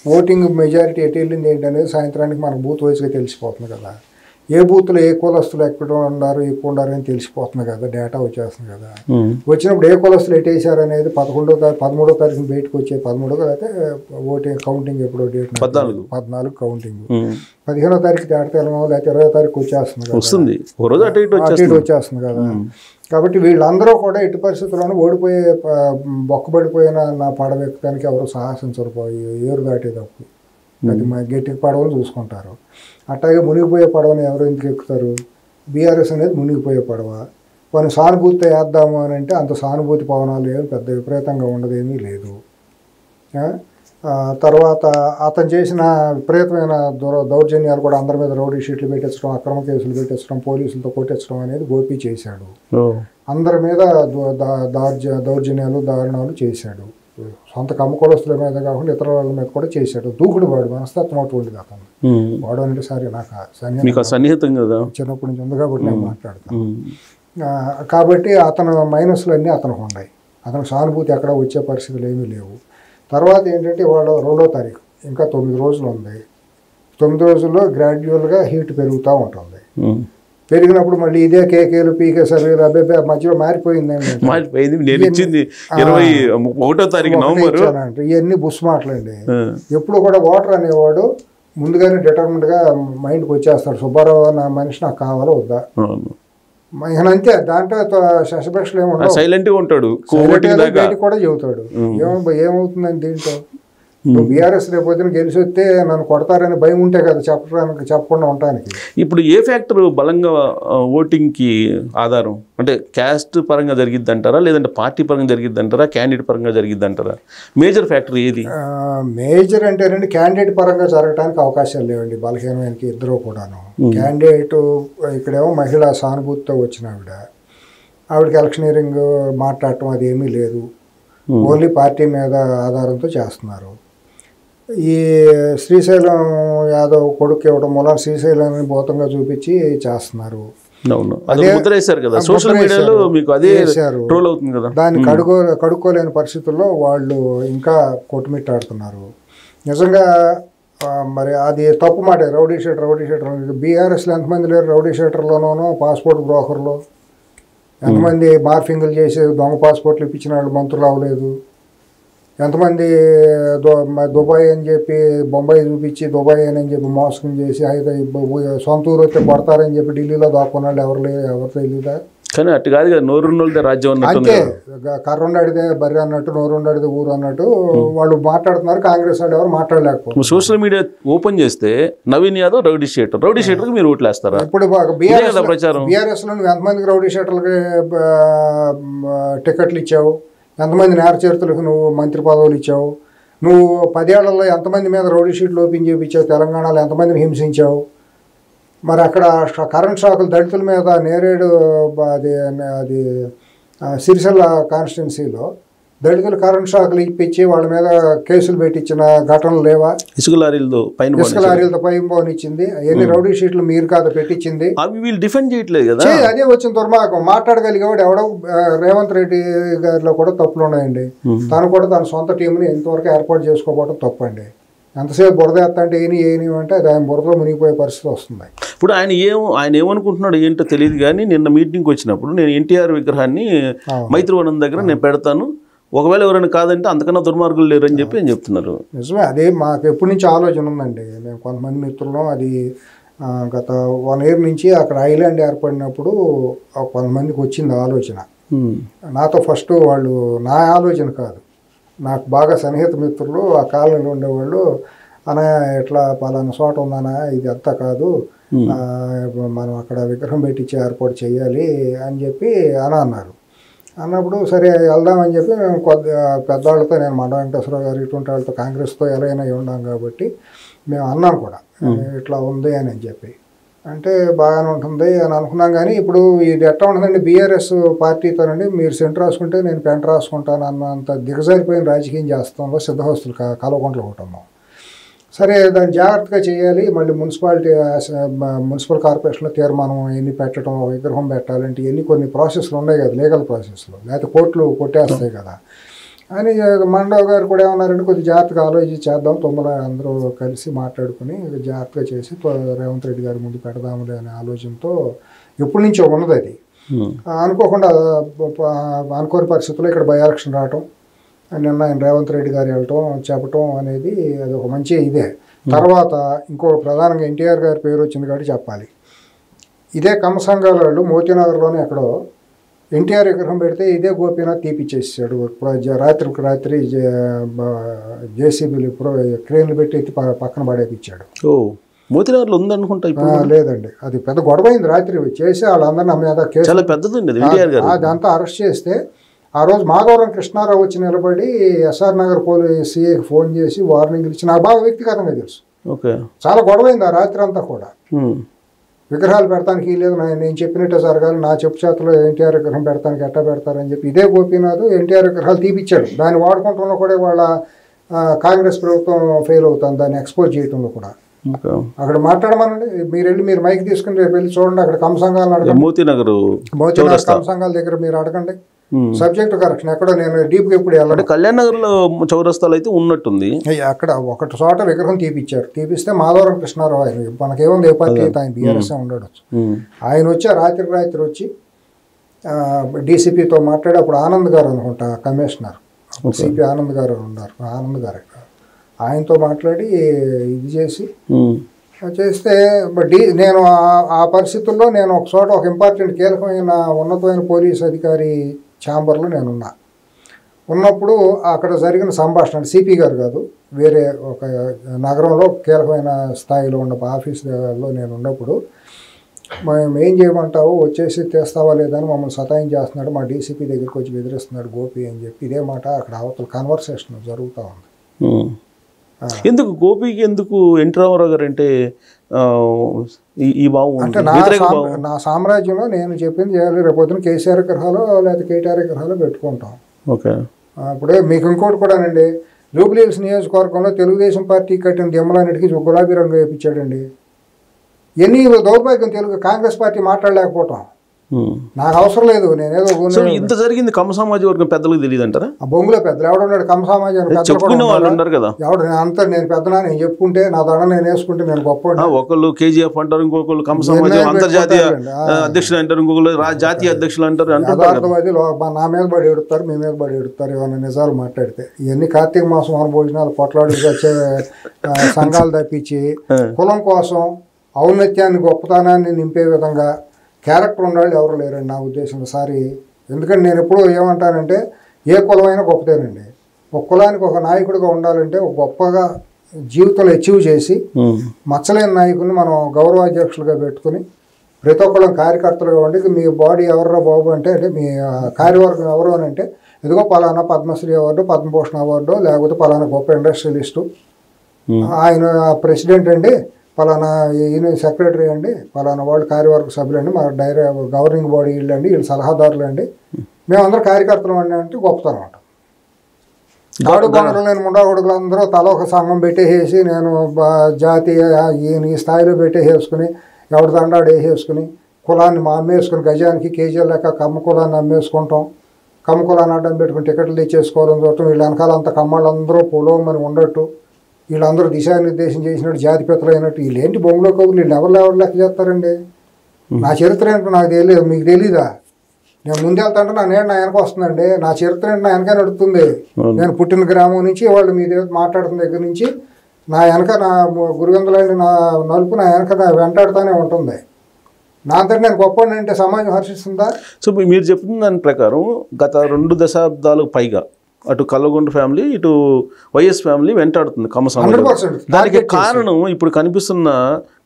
ఓటింగ్ మెజారిటీ ఎటు వెళ్ళింది ఏంటనేది సాయంత్రానికి మనకు బూత్ వైజ్గా తెలిసిపోతుంది కదా. ఏ బూత్లో ఏ కులస్తులు ఎక్కువ ఉన్నారు అని తెలిసిపోతుంది కదా, డేటా వచ్చేస్తుంది కదా. వచ్చినప్పుడు ఏ కులస్తులు ఎట్టేసారు అనేది 13వ తారీఖున బయటకు వచ్చే 13వ అయితే ఓటింగ్ కౌంటింగ్ ఎప్పుడో డేట్ 14 కౌంటింగ్, 15వ తారీఖు దాటితేమో లేకపోతే 20వ తారీఖు వచ్చేస్తుంది కదా, అటు ఇటు వచ్చేస్తుంది కదా. కాబట్టి వీళ్ళందరూ కూడా ఎట్టి పరిస్థితుల్లోనూ ఓడిపోయే బొక్కబడిపోయిన నా పడవెక్కడానికి ఎవరు సాహసించకపోయి ఏరు దాటేటప్పుడు అది గట్టికి పడవని చూసుకుంటారు. అట్లాగే మునిగిపోయే పడవని ఎవరు ఎందుకు ఎక్కుతారు? బీఆర్ఎస్ అనేది మునిగిపోయే పడవ. కొన్ని సానుభూతి వేద్దాము అని అంటే అంత సానుభూతి పవనాలు ఏమి పెద్ద విపరీతంగా ఉండదేమీ లేదు. తర్వాత అతను చేసిన విపరీతమైన దౌర్జన్యాలు కూడా అందరి మీద రౌడీ షీట్లు పెట్టించడం, అక్రమ కేసులు పెట్టించడం, పోలీసులతో కొట్టించడం అనేది గోపి చేశాడు. అందరి మీద దౌర్జన్యాలు దారుణాలు చేశాడు. సొంత కమ్మకులస్తుల మీద కాకుండా ఇతర వాళ్ళ మీద కూడా చేశాడు. దూకుడు వాడు, మనస్తత్వం అటువంటిది అతను. వాడు అంటే సరే నాకు సన్నిహితం కదా, చిన్నప్పటి నుంచి ఉంది కాబట్టి నేను మాట్లాడతాను. కాబట్టి అతను మైనస్లు అన్నీ అతనికి ఉన్నాయి. అతనికి సానుభూతి ఎక్కడ వచ్చే పరిస్థితులు ఏమీ లేవు. తర్వాత ఏంటంటే వాళ్ళు 2వ తారీఖు ఇంకా 9 రోజులు ఉంది. 9 రోజుల్లో గ్రాడ్యువల్గా హీట్ పెరుగుతూ ఉంటుంది. పెరిగినప్పుడు మళ్ళీ ఇదే కేకేలు పీకే సర్వేలు అబ్బాయి మధ్యలో మారిపోయిందండి. ఇవన్నీ బుస్ మాటలండి. ఎప్పుడు కూడా ఓటర్ అనేవాడు ముందుగానే డిటర్మిన్డ్గా మైండ్కి వచ్చేస్తాడు, సుబ్బారావు నా మనిషి నాకు కావాలో వద్దా. అంతే, దాంట్లో శశపక్షలు ఏముంటాడు, సైలెంట్గా ఉంటాడు, కూడా చెబుతాడు. ఏమవుతుందని దీంట్లో బీఆర్ఎస్ రేపు పొద్దున గెలిచి వస్తే నన్ను కొడతారని భయం ఉంటే కదా చెప్పకుండా ఉండటానికి. ఇప్పుడు ఏ ఫ్యాక్టర్ బలంగా ఓటింగ్కి ఆధారం అంటే క్యాస్ట్ పరంగా జరిగిద్ది అంటారా, లేదంటే పార్టీ పరంగా జరిగిద్ది అంటారా, క్యాండిడేట్ పరంగా జరిగిద్ది అంటారా? మేజర్ ఫ్యాక్టర్ ఏది? మేజర్ అంటేనండి క్యాండిడేట్ పరంగా జరగడానికి అవకాశాలు లేవండి. బలహీనమైనకి ఇద్దరు కూడాను. క్యాండిడేట్ ఇక్కడేమో మహిళా సానుభూతితో వచ్చిన ఆవిడకి ఎలక్షనీరింగ్ మాట్లాడటం అది ఏమీ లేదు. ఓన్లీ పార్టీ మీద ఆధారంతో చేస్తున్నారు. ఈ శ్రీశైలం యాదవ్ కొడుకు ఇవ్వడం మూలం శ్రీశైలాన్ని భూతంగా చూపించి చేస్తున్నారు. దాన్ని కడుక్కోలేని పరిస్థితుల్లో వాళ్ళు ఇంకా కొట్టుమిట్టాడుతున్నారు. నిజంగా మరి అది తప్పు మాట. రౌడీ షీటర్ బీఆర్ఎస్లో ఎంతమంది లేరు? రౌడీ షీటర్లోనూ పాస్పోర్ట్ బ్రోకర్లు ఎంతమంది మార్ఫింగ్లు చేసి దొంగ పాస్పోర్ట్లు ఇప్పించిన వాళ్ళు మంత్రులు అవ్వలేదు? ఎంతమంది దుబాయ్ అని చెప్పి బొంబాయి చూపించి దుబాయ్ అని చెప్పి మోసం చేసి సొంత ఊరు వస్తే కొడతారని చెప్పి ఢిల్లీలో దాక్కున్న వాళ్ళు ఎవరు తెలియదా? కానీ అటు కాదు కదా, నోరున్నోళ్ళదే రాజ్యం అన్నట్టు. అంతే, కర్రుండాడితే బర్రె అన్నట్టు, నోరుండాడితే ఊరు అన్నట్టు వాళ్ళు మాట్లాడుతున్నారు. కాంగ్రెస్ వాళ్ళు ఎవరు మాట్లాడలేకపోతే సోషల్ మీడియా ఓపెన్ చేస్తే నవీన్ యాదవ్ రౌడీ షీటర్కి మీరు ఓట్లు వేస్తారా? ఇప్పుడు బీఆర్ఎస్ లో నువ్వు ఎంతమందికి రౌడీ షీటర్లకి టికెట్లు ఇచ్చావు, ఎంతమంది నేర చరిత్రలకు నువ్వు మంత్రి పదవులు ఇచ్చావు, నువ్వు 10 ఏళ్లలో ఎంతమంది మీద రౌడీ షీట్లు ఓపెన్ చేయించావు, తెలంగాణలో ఎంతమందిని హింసించావు. మరి అక్కడ కరెంట్ షాకులు దళితుల మీద నేరేడు అది సిరిసిల్ల కాన్స్టిట్యున్సీలో దళితులు కరెంట్ షాకులు ఇప్పించి వాళ్ళ మీద కేసులు పెట్టించిన ఘటనలు లేవా? ఇసుక లారీలతో పైన పోనిచ్చింది. ఎన్ని రౌడీ షీట్లు మీరు కాదు పెట్టించింది. అవి వీళ్ళు డిఫెండ్ చేయట్లేదు కదా. అదే వచ్చిన దుర్మార్గం. మాట్లాడగలిగేవాడు ఎవడో రేవంత్ రెడ్డి గారిలో కూడా తప్పులు ఉన్నాయండి. తను కూడా తన సొంత టీంని ఎంతవరకు ఏర్పాటు చేసుకోవడం తప్పండి. ఎంతసేపు బురద ఎత్తంటే ఏని అంటే అది ఆయన బురదలో మునిగిపోయే పరిస్థితి వస్తుంది. ఇప్పుడు ఆయన ఏమనుకుంటున్నాడు ఏంటో తెలియదు. కానీ నిన్న మీటింగ్కి వచ్చినప్పుడు నేను ఎన్టీఆర్ విగ్రహాన్ని మైత్రివనం దగ్గర నేను పెడతాను, ఒకవేళ ఎవరైనా కాదంటే అంతకన్నా దుర్మార్గులు లేరు అని చెప్పి చెప్తున్నారు. నిజమే, అదే మాకు ఎప్పటి నుంచి ఆలోచన ఉందండి. మేము కొంతమంది మిత్రులం అది గత 1 year నుంచి అక్కడ ఐలాండ్ ఏర్పడినప్పుడు కొంతమందికి వచ్చింది ఆలోచన. నాతో ఫస్ట్ వాళ్ళు నా ఆలోచన కాదు, నాకు బాగా సన్నిహిత మిత్రులు ఆ కాలనీలో ఉండేవాళ్ళు, అనే ఎట్లా పలానా చోట ఉందనా, ఇది అంతా కాదు, మనం అక్కడ విగ్రహం పెట్టించి ఏర్పాటు చేయాలి అని చెప్పి అన్నారు. అన్నప్పుడు సరే వెళ్దామని చెప్పి మేము పెద్దవాళ్ళతో, నేను మండ వెంకటేశ్వరరావు గారు ఇటువంటి వాళ్ళతో కాంగ్రెస్తో ఎలాగైనా ఉన్నాం కాబట్టి మేము అన్నాం కూడా ఇట్లా ఉంది అని చెప్పి. అంటే బాగానే ఉంటుంది అని అనుకున్నాం. కానీ ఇప్పుడు ఇది ఎట్లా ఉంటుందండి, బీఆర్ఎస్ పార్టీతోనండి మీరు సెంటర్ రాసుకుంటే నేను పెంట రాసుకుంటాను అన్నంత దిగజారిపోయిన రాజకీయం చేస్తాంలో సిద్ధహస్తులు కల్వకుంట్ల కుటుంబం. సరే దాన్ని జాగ్రత్తగా చేయాలి. మళ్ళీ మున్సిపల్ కార్పొరేషన్లో తీర్మానం ఎన్ని పెట్టడం, విగ్రహం పెట్టాలంటే ఎన్ని కొన్ని ప్రాసెస్లు ఉన్నాయి కదా, లీగల్ ప్రాసెస్లు, లేకపోతే కోర్టులు కొట్టేస్తాయి కదా అని మండవ్ గారు కూడా ఏమన్నారంటే కొద్దిగా జాగ్రత్తగా ఆలోచించి చేద్దాం, అందరూ కలిసి మాట్లాడుకుని జాగ్రత్తగా చేసి రేవంత్ రెడ్డి గారి ముందు పెడదాములే అనే ఆలోచనతో ఎప్పటి నుంచో ఉన్నది అది. అనుకోకుండా అనుకోని పరిస్థితుల్లో ఇక్కడ బై ఎలక్షన్ రావటం, నిన్న ఆయన రేవంత్ రెడ్డి గారు వెళ్ళటం చెప్పటం అనేది అది ఒక మంచి ఇదే. తర్వాత ఇంకో ప్రధానంగా ఎన్టీఆర్ గారి పేరు వచ్చింది కాబట్టి చెప్పాలి. ఇదే కమ్మ సంఘాల వాళ్ళు మోతీనగర్లోనే ఎక్కడో ఎన్టీఆర్ విగ్రహం పెడితే ఇదే గోపీనాథ్ తీపిచ్చేసాడు. రాత్రికి రాత్రి జేసీబీలు క్రేన్లు పెట్టి ఎత్తి పక్కన పడేపించాడు. మోతీనగర్లో ఉందనుకుంటా. లేదండి, అది పెద్ద గొడవ అయింది. రాత్రి చేసి వాళ్ళందరూ నా మీద కేసు అదంతా అరెస్ట్ చేస్తే ఆ రోజు మాధవరం కృష్ణారావు వచ్చి నిలబడి ఎస్ఆర్ నగర్ పోలీస్ సిఐకి ఫోన్ చేసి వార్నింగ్ ఇచ్చి, నాకు బాగా వ్యక్తిగతంగా తెలుసు. చాలా గొడవ అయింది ఆ రాత్రి అంతా కూడా. విగ్రహాలు పెడతానికి లేదు, నేను చెప్పినట్టే జరగాలి, నా చెప్పు చేతలో ఎన్టీఆర్ విగ్రహం పెడతానికి ఎట్టా పెడతారని చెప్పి ఇదే గోపీనాథ్ ఎన్టీఆర్ విగ్రహాలు తీపిచ్చాడు. దాన్ని వాడుకుంటున్నా కూడా వాళ్ళ కాంగ్రెస్ ప్రభుత్వం ఫెయిల్ అవుతుంది దాన్ని ఎక్స్పోజ్ చేయడంలో కూడా. అక్కడ మాట్లాడమనండి, మీరు మైక్ తీసుకుని రేపు వెళ్ళి చూడండి, అక్కడ కమ్మ సంఘాలను అడగండి, మోతీనగర్ కమ్మ సంఘాల దగ్గర మీరు అడగండి. సబ్జెక్ట్ కరెక్షన్ ఎక్కడో నేను డీప్గా ఎప్పుడు వెళ్ళాలి. కళ్యాణ్ నగర్ లో చౌరస్తాలు అయితే ఉన్నట్టుంది. అక్కడ ఒకటి చోట విగ్రహం తీపిచ్చారు. తీపిస్తే మాధవరం కృష్ణారావు ఆయన మనకేముంది ఏ పార్టీ అయితే ఆయన బీఆర్ఎస్ ఉండొచ్చు. ఆయన వచ్చి రాత్రి వచ్చి డీసీపీతో మాట్లాడి, అప్పుడు ఆనంద్ గారు అనుకుంటా కమిషనర్, సిపి ఆనంద్ గారు ఉన్నారు, ఆనంద్ గారు ఆయనతో మాట్లాడి ఇది చేస్తే నేను ఆ పరిస్థితుల్లో నేను ఒక చోట ఒక ఇంపార్టెంట్ కీలకమైన ఉన్నతమైన పోలీస్ అధికారి ఛాంబర్లో నేనున్నా. ఉన్నప్పుడు అక్కడ జరిగిన సంభాషణ, సిపి గారు కాదు, వేరే ఒక నగరంలో కీలకమైన స్థాయిలో ఉన్న ఆఫీసులో నేను ఉన్నప్పుడు, మేము ఏం చేయమంటావు, వచ్చేసి తెస్తావా లేదని మమ్మల్ని సతాయం చేస్తున్నాడు, మా డీసీపీ దగ్గరికి వచ్చి బెదిరిస్తున్నాడు గోపి అని చెప్పి ఇదే మాట అక్కడ అవతల కన్వర్సేషన్ జరుగుతూ ఉంది. ఎందుకు గోపికి ఎందుకు ఎన్టీ రామారావు గారు అంటే ఈ భావం అంటే నా సామ్రాజ్యంలో నేను చెప్పింది చేయాలి. రేపొద్దున కేసీఆర్ విగ్రహాలు లేదా కేటీఆర్ విగ్రహాలు పెట్టుకుంటాం. ఓకే, అప్పుడే మీకు ఇంకోటి కూడానండి, జూబ్లీ హిల్స్ నియోజకవర్గంలో తెలుగుదేశం పార్టీ కట్టిన దిమ్మలన్నిటికీ గులాబీ రంగు వేయించాడండి. ఎన్ని దౌర్భాగ్యం తెలుగు కాంగ్రెస్ పార్టీ మాట్లాడలేకపోవటం. నాకు అవసరం లేదు, నేనేదో ఇంత జరిగింది కమ్మ సమాజ వర్గం పెద్దలకు తెలియదు అంటారా? ఆ బొంగులో పెద్దలు ఎవడున్నాడు కమ్మ సమాజం కదా, ఎవడు అంతా నేను పెద్దనా, నేను చెప్పుకుంటే నా దండ నేను వేసుకుంటే నేను గొప్ప. ఒకళ్ళు కేజీఎఫ్ అంటారు, ఇంకొకళ్ళు కమ్మ సమాజం అంతర్జాతీయ అధ్యక్షులు అంటారు, ఇంకొకళ్ళు జాతీయ అధ్యక్షులు అంటారు. యథార్థవాది నా మీద పడి ఎడుతారు, మీ మీద పడి ఎడుతారు ఏమన్నా నిజాలు మాట్లాడితే. ఇవన్నీ కార్తీక మాసం వన భోజనాలు పొట్లాడి వచ్చే సంఘాలు తప్పించి కులం కోసం ఔన్నత్యాన్ని గొప్పతనాన్ని నింపే విధంగా క్యారెక్టర్ ఉన్నవాళ్ళు ఎవరు లేరండి నా ఉద్దేశంలో. సారి ఎందుకంటే నేను ఎప్పుడూ ఏమంటానంటే ఏ కులమైనా గొప్పదేనండి. ఒక కులానికి ఒక నాయకుడిగా ఉండాలంటే ఒక గొప్పగా జీవితంలో అచీవ్ చేసి మచ్చలేని నాయకుడిని మనం గౌరవాధ్యక్షులుగా పెట్టుకుని ప్రతి ఒక్కళ్ళం కార్యకర్తలుగా ఉండి మీ బాడీ ఎవర్రా బాబు అంటే మీ కార్యవర్గం ఎవరు అని అంటే ఇదిగో పలానా పద్మశ్రీ అవార్డు, పద్మభూషణ్ అవార్డు, లేకపోతే పలానా గొప్ప ఇండస్ట్రియలిస్టు, ఆయన ప్రెసిడెంట్ అండి, పలానా ఈయన సెక్రటరీ అండి, పలానా వాళ్ళు కార్యవర్గ సభ్యులు అండి, మా గవర్నింగ్ బాడీ వీళ్ళు అండి, వీళ్ళు సలహాదారులు అండి, మేమందరం కార్యకర్తలు అండి అంటే గొప్పతనం అంట. గాడు బంగలు నేను ముండాగొడుగులు అందరూ తల ఒక సంఘం పెట్టేసి నేను జాతీయ ఈయన ఈ స్థాయిలో పెట్టేసుకుని ఎవరి దండాడు వేసేసుకుని కులాన్ని అమ్మేసుకుని గజానికి కేజీల లెక్క కమ్మ కులాన్ని అమ్మేసుకుంటాం, కమ్మ కులాన్ని అడ్డం పెట్టుకుని టికెట్లు తెచ్చేసుకోవాలని చూడటం, వీళ్ళ వెనకాల అంత కమ్మళ్ళందరూ పొలవమని ఉండట్టు, వీళ్ళందరూ దిశానిర్దేశం చేసినట్టు జాతిపితలు అయినట్టు వీళ్ళేంటి బొంగులో కబుర్లు, వీళ్ళు ఎవరు లెక్క చేస్తారండి? నా చరిత్ర ఏంటో నాకు తెలియదు, మీకు తెలీదా? నేను ముందు వెళ్తాంటే నా నేడు నా వెనక వస్తుందండి. నా చరిత్ర ఏంటో నా వెనక నడుస్తుంది. నేను పుట్టిన గ్రామం నుంచి వాళ్ళు మీ దగ్గర మాట్లాడుతున్న దగ్గర నుంచి నా వెనక నా గురుగంధులండి నా నలుపు నా వెనక నా వెంటాడుతూనే ఉంటుంది. నా అంతటి నేను గొప్ప అంటే సమాజం హర్షిస్తుందా? సో మీరు చెప్పిన దాని ప్రకారం గత 2 దశాబ్దాలకు పైగా అటు కల్లగొండ ఫ్యామిలీ ఇటు వైఎస్ ఫ్యామిలీ వెంటాడుతుంది కమ్మ సమాజం. దానికి కారణం ఇప్పుడు కనిపిస్తున్న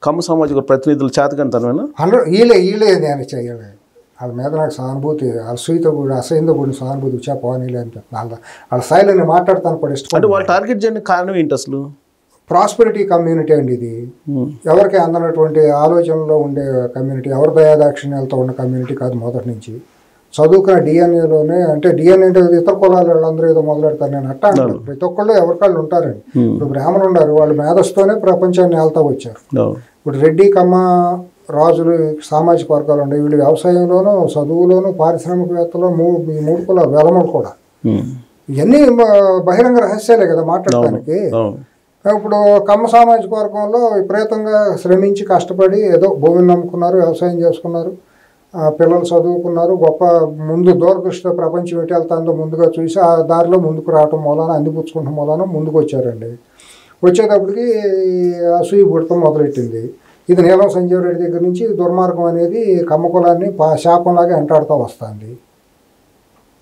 కమ్మ సమాజ ప్రతినిధులు చేతకంతనమేనా? వీళ్ళే నేను చేయాలి. వాళ్ళ మీద నాకు సానుభూతి, అసూయతో కూడా అసహ్యంతో కూడిన సానుభూతి చెప్పనీలే అనిపిస్తుంది. వాళ్ళ స్థాయిలో నేను మాట్లాడతాను కూడా ఇష్టం. అంటే వాళ్ళు టార్గెట్ చేయడానికి కారణం ఏంటి అసలు? ప్రాస్పెరిటీ కమ్యూనిటీ అండి ఇది. ఎవరికి అందనటువంటి ఆలోచనలో ఉండే కమ్యూనిటీ, ఎవరి దయాదాక్షిణ్యాలతో ఉన్న కమ్యూనిటీ కాదు మొదటి నుంచి. చదువుకున్న డిఎన్ఏలోనే అంటే డిఎన్ఏ అంటే ఇతర కులాలు వాళ్ళందరూ ఏదో మొదలెడతారు నేను అట్టా అంటారు. ప్రతి ఒక్కళ్ళు ఎవరికాళ్ళు ఉంటారండి. ఇప్పుడు బ్రాహ్మణులు ఉన్నారు, వాళ్ళు మేధస్తోనే ప్రపంచాన్ని వెళ్తా వచ్చారు. ఇప్పుడు రెడ్డి కమ్మ రాజులు సామాజిక వర్గాలు ఉన్నాయి. వీళ్ళు వ్యవసాయంలోనూ చదువులోనూ పారిశ్రామికవేత్తలో ఈ 3 కులాలు వెలములు కూడా. ఇవన్నీ బహిరంగ రహస్యాలే కదా మాట్లాడటానికి. ఇప్పుడు కమ్మ సామాజిక వర్గంలో విపరీతంగా శ్రమించి కష్టపడి ఏదో భూమిని నమ్ముకున్నారు, వ్యవసాయం చేసుకున్నారు, పిల్లలు చదువుకున్నారు, గొప్ప ముందు దూరదృష్టితో ప్రపంచం ఎటు వెళ్తాందో ముందుగా చూసి ఆ దారిలో ముందుకు రావటం మూలాన అందిపుచ్చుకుంటాం మూలాన ముందుకు వచ్చారండి. వచ్చేటప్పటికి అసూయ పుడతం మొదలెట్టింది. ఇది నీలం సంజీవ్ రెడ్డి దగ్గర నుంచి దుర్మార్గం అనేది కమ్మ కులాన్ని శాపంలాగా వెంటాడుతూ వస్తుంది.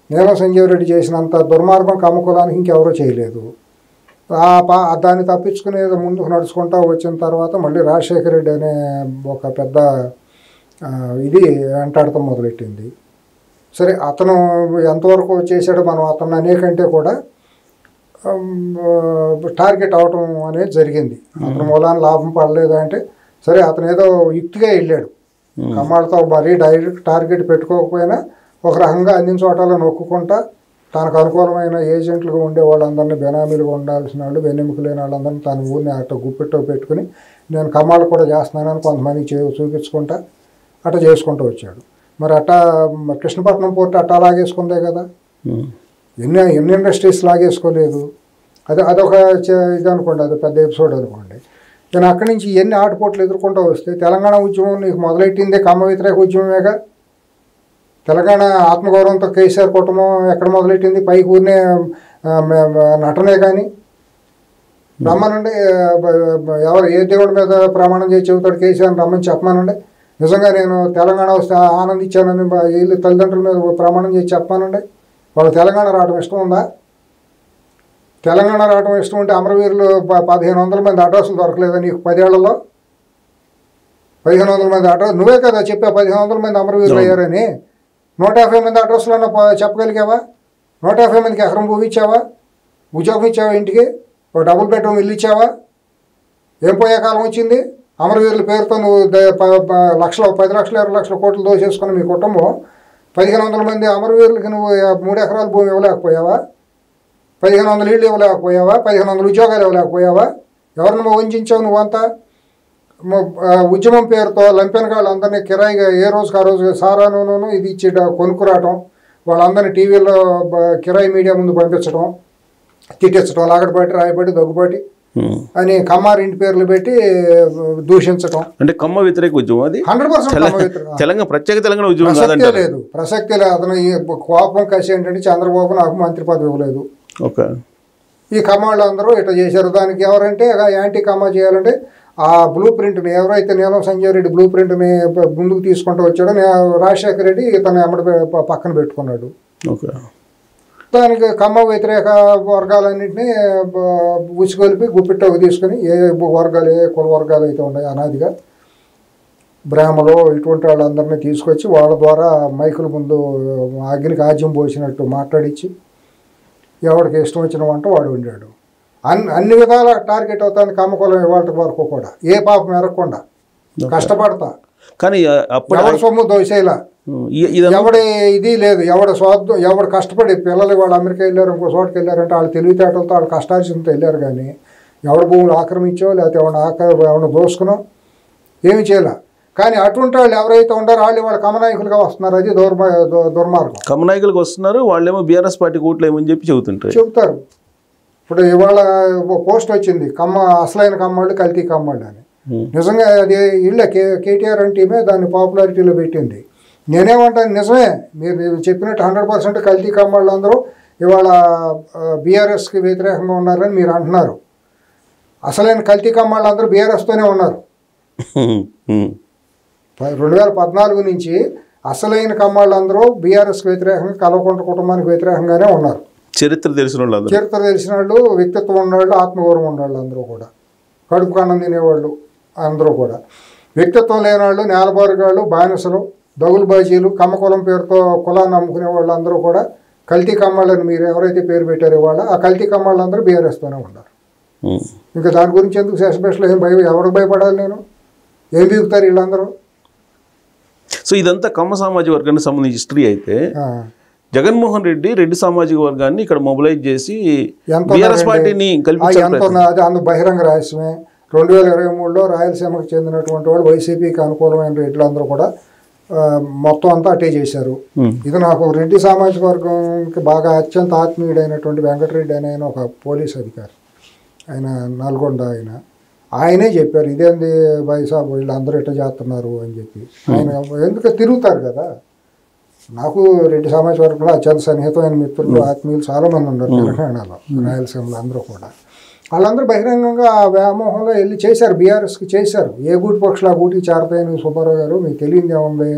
నీలం సంజీవ్ రెడ్డి చేసినంత దుర్మార్గం కమ్మ కులానికి ఇంకెవరూ చేయలేదు. దాన్ని తప్పించుకుని ముందుకు నడుచుకుంటూ వచ్చిన తర్వాత మళ్ళీ రాజశేఖర రెడ్డి అనే ఒక పెద్ద ఇది వెంటాడటం మొదలెట్టింది. సరే అతను ఎంతవరకు చేశాడో మనం అతను అనేకంటే కూడా టార్గెట్ అవటం అనేది జరిగింది. అతని మూలాన్ని లాభం పడలేదు అంటే సరే అతను ఏదో యుక్తిగా వెళ్ళాడు. కమ్మాళ్ళతో మరీ డైరెక్ట్ టార్గెట్ పెట్టుకోకపోయినా ఒక రకంగా అన్ని చోటాలను నొక్కుంటా తనకు అనుకూలమైన ఏజెంట్లుగా ఉండే వాళ్ళందరినీ బెనామీలుగా ఉండాల్సిన వాళ్ళు వెన్నెముక లేని వాళ్ళందరినీ తన ఊరిని అట్లా గుప్పెట్టో పెట్టుకుని నేను కమ్మాళ్ళు కూడా చేస్తున్నానని కొంతమందికి చూపించుకుంటా అట్లా చేసుకుంటూ వచ్చాడు. మరి అట్టా కృష్ణపట్నం పోర్టు అట్టా లాగేసుకుందే కదా, ఎన్ని ఇండస్ట్రీస్ లాగేసుకోలేదు. అదొక ఇది అనుకోండి, అది పెద్ద ఎపిసోడ్ అనుకోండి. నేను అక్కడి నుంచి ఎన్ని ఆటుపోట్లు ఎదుర్కొంటూ వస్తే తెలంగాణ ఉద్యమం నీకు మొదలెట్టిందే కమ్మ వ్యతిరేక ఉద్యమమేగా. తెలంగాణ ఆత్మగౌరవంతో కేసీఆర్ కుటుంబం ఎక్కడ మొదలెట్టింది? పైకి ఊరినే నటనే. కానీ రమ్మనండి, ఎవరు ఏ దేవుడి మీద ప్రమాణం చేసి చెబుతాడు కేసీఆర్ రమ్మని చెప్పమానండి. నిజంగా నేను తెలంగాణ వస్తే ఆనందించానని వీళ్ళు తల్లిదండ్రుల మీద ప్రమాణం చేసి చెప్పమానండి. వాళ్ళు తెలంగాణ రావడం ఇష్టం ఉందా? తెలంగాణ రావడం ఇష్టం ఉంటే అమరవీరులు 1500 మంది అడ్రస్లు దొరకలేదా నీకు 10 ఏళ్లలో? 1500 మంది అడ్రస్ నువ్వే కదా చెప్పా 1500 మంది అమరవీరులు అయ్యారని. 150 మంది అడ్రస్లన్నా చెప్పగలిగావా? 150 మందికి ఎకరం భూమి ఇచ్చావా? ఉద్యోగం ఇచ్చావా? ఇంటికి ఒక డబుల్ బెడ్రూమ్ ఇల్లు ఇచ్చావా? ఏం పోయే కాలం వచ్చింది? అమరవీరుల పేరుతో నువ్వు 10 లక్షలు 20 లక్షల కోట్లు దోచేసుకుని మీ కుటుంబం 1500 మంది అమరవీరులకి నువ్వు 3 ఎకరాల భూమి ఇవ్వలేకపోయావా? 1500 ఇళ్ళు ఇవ్వలేకపోయావా? 1500 ఉద్యోగాలు ఇవ్వలేకపోయావా? ఎవరిని వంచావు నువ్వంతా? ఉద్యమం పేరుతో లంపెనగాళ్ళు అందరినీ కిరాయిగా ఏ రోజుకి ఆ రోజు సారాను ఇది ఇచ్చి కొనుక్కురావటం, వాళ్ళందరినీ టీవీలో కిరాయి మీడియా ముందు పంపించడం, తిట్టించడం, లాగడపాటి రాయపాటి దగ్గుపాటి అని కమ్మారి ఇంటి పేర్లు పెట్టి దూషించడం. అంటే కమ్మ వ్యతిరేక ఉద్యమం అది 100% తెలంగాణ ప్రత్యేక తెలంగాణ ఉద్యమం ప్రసక్తే లేదు. అతను కోపం కసి ఏంటంటే చంద్రబాబు నాకు మంత్రి పదవి ఇవ్వలేదు. ఓకే, ఈ కమ్మాళ్ళు అందరూ ఇట్లా చేశారు. దానికి ఎవరంటే యాంటీ కమ్మ చేయాలంటే ఆ బ్లూ ప్రింట్ని ఎవరైతే నీలం సంజయ్ రెడ్డి బ్లూ ప్రింట్ని ముందుకు తీసుకుంటూ వచ్చాడో రాజశేఖర రెడ్డి తన ఎమ్మడి పక్కన పెట్టుకున్నాడు. దానికి కమ్మ వ్యతిరేక వర్గాలన్నింటినీ ఉసిగొలిపి గుప్పిట్టకు తీసుకుని ఏ వర్గాలు ఏ కుల వర్గాలు అయితే ఉన్నాయి అనాదిగా బ్రాహ్మలు ఇటువంటి వాళ్ళందరినీ తీసుకొచ్చి వాళ్ళ ద్వారా మైకుల ముందు అగ్నికి ఆజ్యం పోసినట్టు మాట్లాడించి ఎవరికి ఇష్టం వచ్చిన వంట వాడు ఉండాడు. అన్ని విధాల టార్గెట్ అవుతాను కమ్మకులం ఇవాళ వరకు కూడా ఏ పాపం ఎరగకుండా కష్టపడతా, కానీ ఎవరి సొమ్ము దోసేలా, ఎవడి ఇది లేదు, ఎవడ స్వార్థం, ఎవడు కష్టపడి పిల్లలు వాళ్ళు అమెరికా వెళ్ళారు ఇంకో చోటుకి వెళ్ళారంటే వాళ్ళు తెలివితేటలతో వాళ్ళు కష్టార్జితంతో వెళ్ళారు. కానీ ఎవడ భూములు ఆక్రమించో లేకపోతే ఎవరిని దోసుకునో ఏమి చేయాల. కానీ అటువంటి వాళ్ళు ఎవరైతే ఉన్నారో వాళ్ళు కమనాయకులుగా వస్తున్నారు. అది దుర్మార్గం. కమనాయకులకు వస్తున్నారు, వాళ్ళేమో బీఆర్ఎస్ పార్టీ కూట్లు ఏమని చెబుతారు. ఇప్పుడు ఇవాళ పోస్ట్ వచ్చింది అసలైన కమ్మాళ్ళు కల్తీ కమ్మాళ్ళు అని. నిజంగా అది ఇళ్ళ కేటీఆర్ టీమే దాన్ని పాపులారిటీలో పెట్టింది. నేనేమంటాను, నిజమే మీరు చెప్పినట్టు 100% కల్తీ కమ్మాళ్ళు అందరూ ఇవాళ బీఆర్ఎస్కి వ్యతిరేకంగా ఉన్నారని మీరు అంటున్నారు. అసలైన కల్తీ కమ్మాళ్ళు అందరూ బీఆర్ఎస్తోనే ఉన్నారు. 2014 నుంచి అసలైన కమ్మాళ్ళందరూ బీఆర్ఎస్కి వ్యతిరేకంగా కల్వకుంట్ల కుటుంబానికి వ్యతిరేకంగానే ఉన్నారు. చరిత్ర తెలిసిన వాళ్ళు, వ్యక్తిత్వం ఉన్నవాళ్ళు, ఆత్మగౌరవం ఉన్నవాళ్ళు అందరూ కూడా, కడుపు కన్నం తినేవాళ్ళు అందరూ కూడా. వ్యక్తిత్వం లేని వాళ్ళు, నేలబారుగాళ్ళు, బానిసలు, దగులు బాజీలు, కమ్మకులం పేరుతో కులాన్ని అమ్ముకునే వాళ్ళు అందరూ కూడా కల్తీ కమ్మాళ్ళని మీరు ఎవరైతే పేరు పెట్టారో వాళ్ళ ఆ కల్తీ కమ్మాళ్ళందరూ బీఆర్ఎస్తోనే ఉన్నారు. ఇంకా దాని గురించి ఎందుకు సెషబెస్లో ఎవరికి భయపడాలి? నేను ఏం బీగుతారు వీళ్ళందరూ? సో ఇదంతా కమ్మ సామాజిక వర్గానికి సంబంధించి హిస్టరీ అయితే జగన్మోహన్ రెడ్డి సామాజిక వర్గాన్ని ఇక్కడ మొబిలైజ్ చేసి బీఆర్ఎస్ పార్టీని అది అందు బహిరంగ రహస్యమే. 2023లో రాయలసీమకు చెందినటువంటి వాళ్ళు వైసీపీకి అనుకూలమైన రెడ్లందరూ కూడా మొత్తం అంతా అటే చేశారు. ఇది నాకు రెడ్డి సామాజిక వర్గంకి బాగా అత్యంత ఆత్మీయుడైనటువంటి వెంకటరెడ్డి అనే ఒక పోలీస్ అధికారి, ఆయన నల్గొండ, ఆయనే చెప్పారు ఇదేంది వైసాబ్ వీళ్ళందరూ ఎట్లా చేస్తున్నారు అని చెప్పి. ఆయన ఎందుకు తిరుగుతారు కదా. నాకు రెడ్డి సామాజిక వర్గంలో అత్యంత సన్నిహితమైన మిత్రులు, ఆత్మీయులు చాలామంది ఉన్నారు తెలంగాణలో, రాయలసీమలో అందరూ కూడా. వాళ్ళందరూ బహిరంగంగా ఆ వ్యామోహంలో వెళ్ళి చేశారు, బీఆర్ఎస్కి చేశారు. ఏ గూటి పక్షులు ఆ గూటికి చేరతాయని సుబ్బారావు గారు మీకు తెలియదు ఏముంది.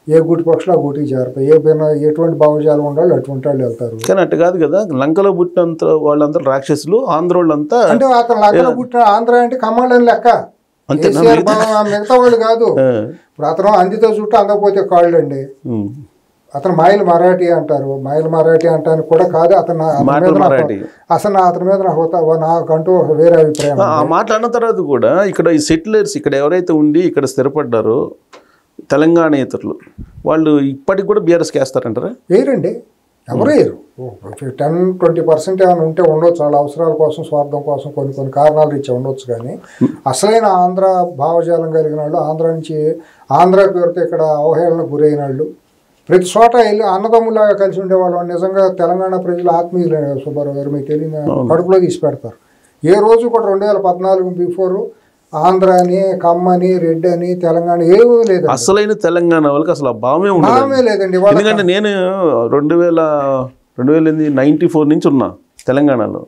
ఏ గూటి పక్షులు ఆ గూటికి చేరతాయి, ఎటువంటి భావజాలం ఉండాలి అటువంటి వాళ్ళు వెళ్తారు. కానీ అట్టు కాదు కదా, లంకలో పుట్టినంత వాళ్ళంతా రాక్షసులు, ఆంధ్ర వాళ్ళంతా. అంటే అతను లంకలో పుట్టిన ఆంధ్ర అంటే కమ్మాళ్ళని లెక్క, మిగతా వాళ్ళు కాదు. ఇప్పుడు అతను అందితో చుట్టూ అందకపోతే కాళ్ళు అండి. అతను మాయలు మరాఠీ అంటారు. మాయలు మరాఠీ అంటానికి కూడా కాదు. అతను అసలు అతని మీద నాకంటూ వేరే అభిప్రాయం. మాట్లాడిన తర్వాత కూడా ఇక్కడ ఈ సెటిలర్స్ ఇక్కడ ఎవరైతే ఉండి ఇక్కడ స్థిరపడ్డారో తెలంగాణేతరులు వాళ్ళు ఇప్పటికి కూడా బీఆర్ఎస్కి వేస్తారంటారా? వేయరండి, ఎవరు వేయరు. 10-20% ఏమైనా ఉంటే ఉండొచ్చు, వాళ్ళ అవసరాల కోసం, స్వార్థం కోసం, కొన్ని కారణాలు రీత్యా ఉండొచ్చు. కానీ అసలైన ఆంధ్ర భావజాలం కలిగిన వాళ్ళు, ఆంధ్ర నుంచి ఆంధ్ర పేరుతో ఇక్కడ అవహేళనకు గురైన వాళ్ళు, ప్రతి చోట వెళ్ళి అన్నదమ్ములాగా కలిసి ఉండేవాళ్ళు. నిజంగా తెలంగాణ ప్రజలు ఆత్మీయులు. సుబ్బారావు గారు మీకు తెలియదు, కడుపులో తీసి పెడతారు. ఏ రోజు కూడా 2014 బిఫోర్ ఆంధ్ర అని, కమ్మని, రెడ్డి అని, తెలంగాణ ఏమీ లేదు. అసలైన తెలంగాణ వాళ్ళకి అసలు భావమే లేదండి. ఎందుకంటే నేను 1994 నుంచి ఉన్నా తెలంగాణలో.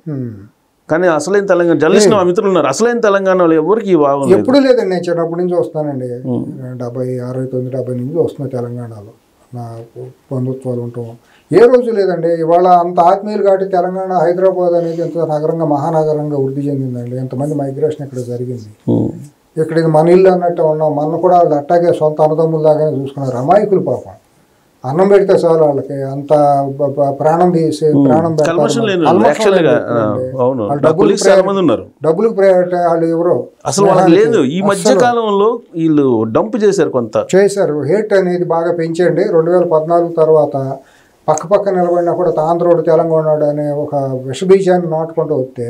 కానీ అసలైన తెలంగాణ జర్నలిస్ట్ మిత్రులు ఉన్నారు. అసలైన తెలంగాణలో ఎవరికి భావం ఎప్పుడు లేదండి. నేను చిన్నప్పటి నుంచి వస్తానండి, 69-70 నుంచి వస్తున్నా తెలంగాణలో. నా బంధుత్వాలు ఉంటాం. ఏ రోజు లేదండి. ఇవాళ అంత ఆత్మీయులు కాబట్టి తెలంగాణ, హైదరాబాద్ అనేది ఎంత నగరంగా, మహానగరంగా వృద్ధి చెందిందండి. ఎంతమంది మైగ్రేషన్ ఇక్కడ జరిగింది. ఇక్కడ ఇది మన ఇల్లు అన్నట్టు ఉన్నాం. మన కూడా వాళ్ళు అట్టాగే సొంత అన్నదమ్ముల్లాగానే చూసుకున్నారు. అమాయకులు పాపం. అన్నం పెడితే చాలు వాళ్ళకి అంత ప్రాణం తీసి డబ్బులకు ప్రయారిటీ వాళ్ళు ఎవరో అసలు లేదు. ఈ మధ్య కాలంలో వీళ్ళు డంప్ చేశారు, కొంత చేశారు. హేట్ అనేది బాగా పెంచండి. 2014 తర్వాత పక్క నిలబడినా కూడా ఆంధ్రోడు తెలంగాణడు అనే ఒక విషబీజాన్ని నాటుకుంటూ వస్తే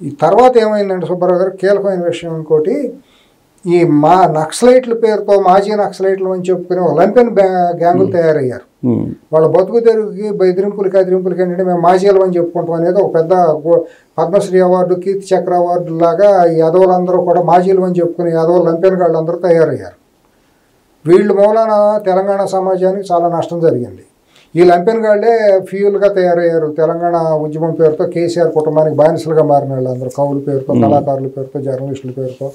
ఈ తర్వాత ఏమైందంటే సుబ్బారావు గారు కీలకమైన విషయం ఇంకోటి, ఈ నక్సలైట్ల పేరుతో మాజీ నక్సలైట్లు అని చెప్పుకుని లంపెన్ గ్యాంగులు తయారయ్యారు. వాళ్ళ బతుకు తెరుగుకి బెదిరింపులకి అదిరింపులకి ఏంటంటే మేము మాజీలు అని చెప్పుకుంటాం అనేది ఒక పెద్ద పద్మశ్రీ అవార్డు, కీర్తి చక్ర అవార్డు లాగా ఈ యాదవులందరూ కూడా మాజీలు అని చెప్పుకుని యాదవులు లంపెన్ గాళ్ళందరూ తయారయ్యారు. వీళ్ళు మూలాన తెలంగాణ సమాజానికి చాలా నష్టం జరిగింది. ఈ లంపెన్గాళ్లే ఫ్యూల్గా తయారయ్యారు. తెలంగాణ ఉద్యమం పేరుతో కేసీఆర్ కుటుంబానికి బానిసలుగా మారిన వాళ్ళందరూ కవుల పేరుతో, కళాకారుల పేరుతో, జర్నలిస్టుల పేరుతో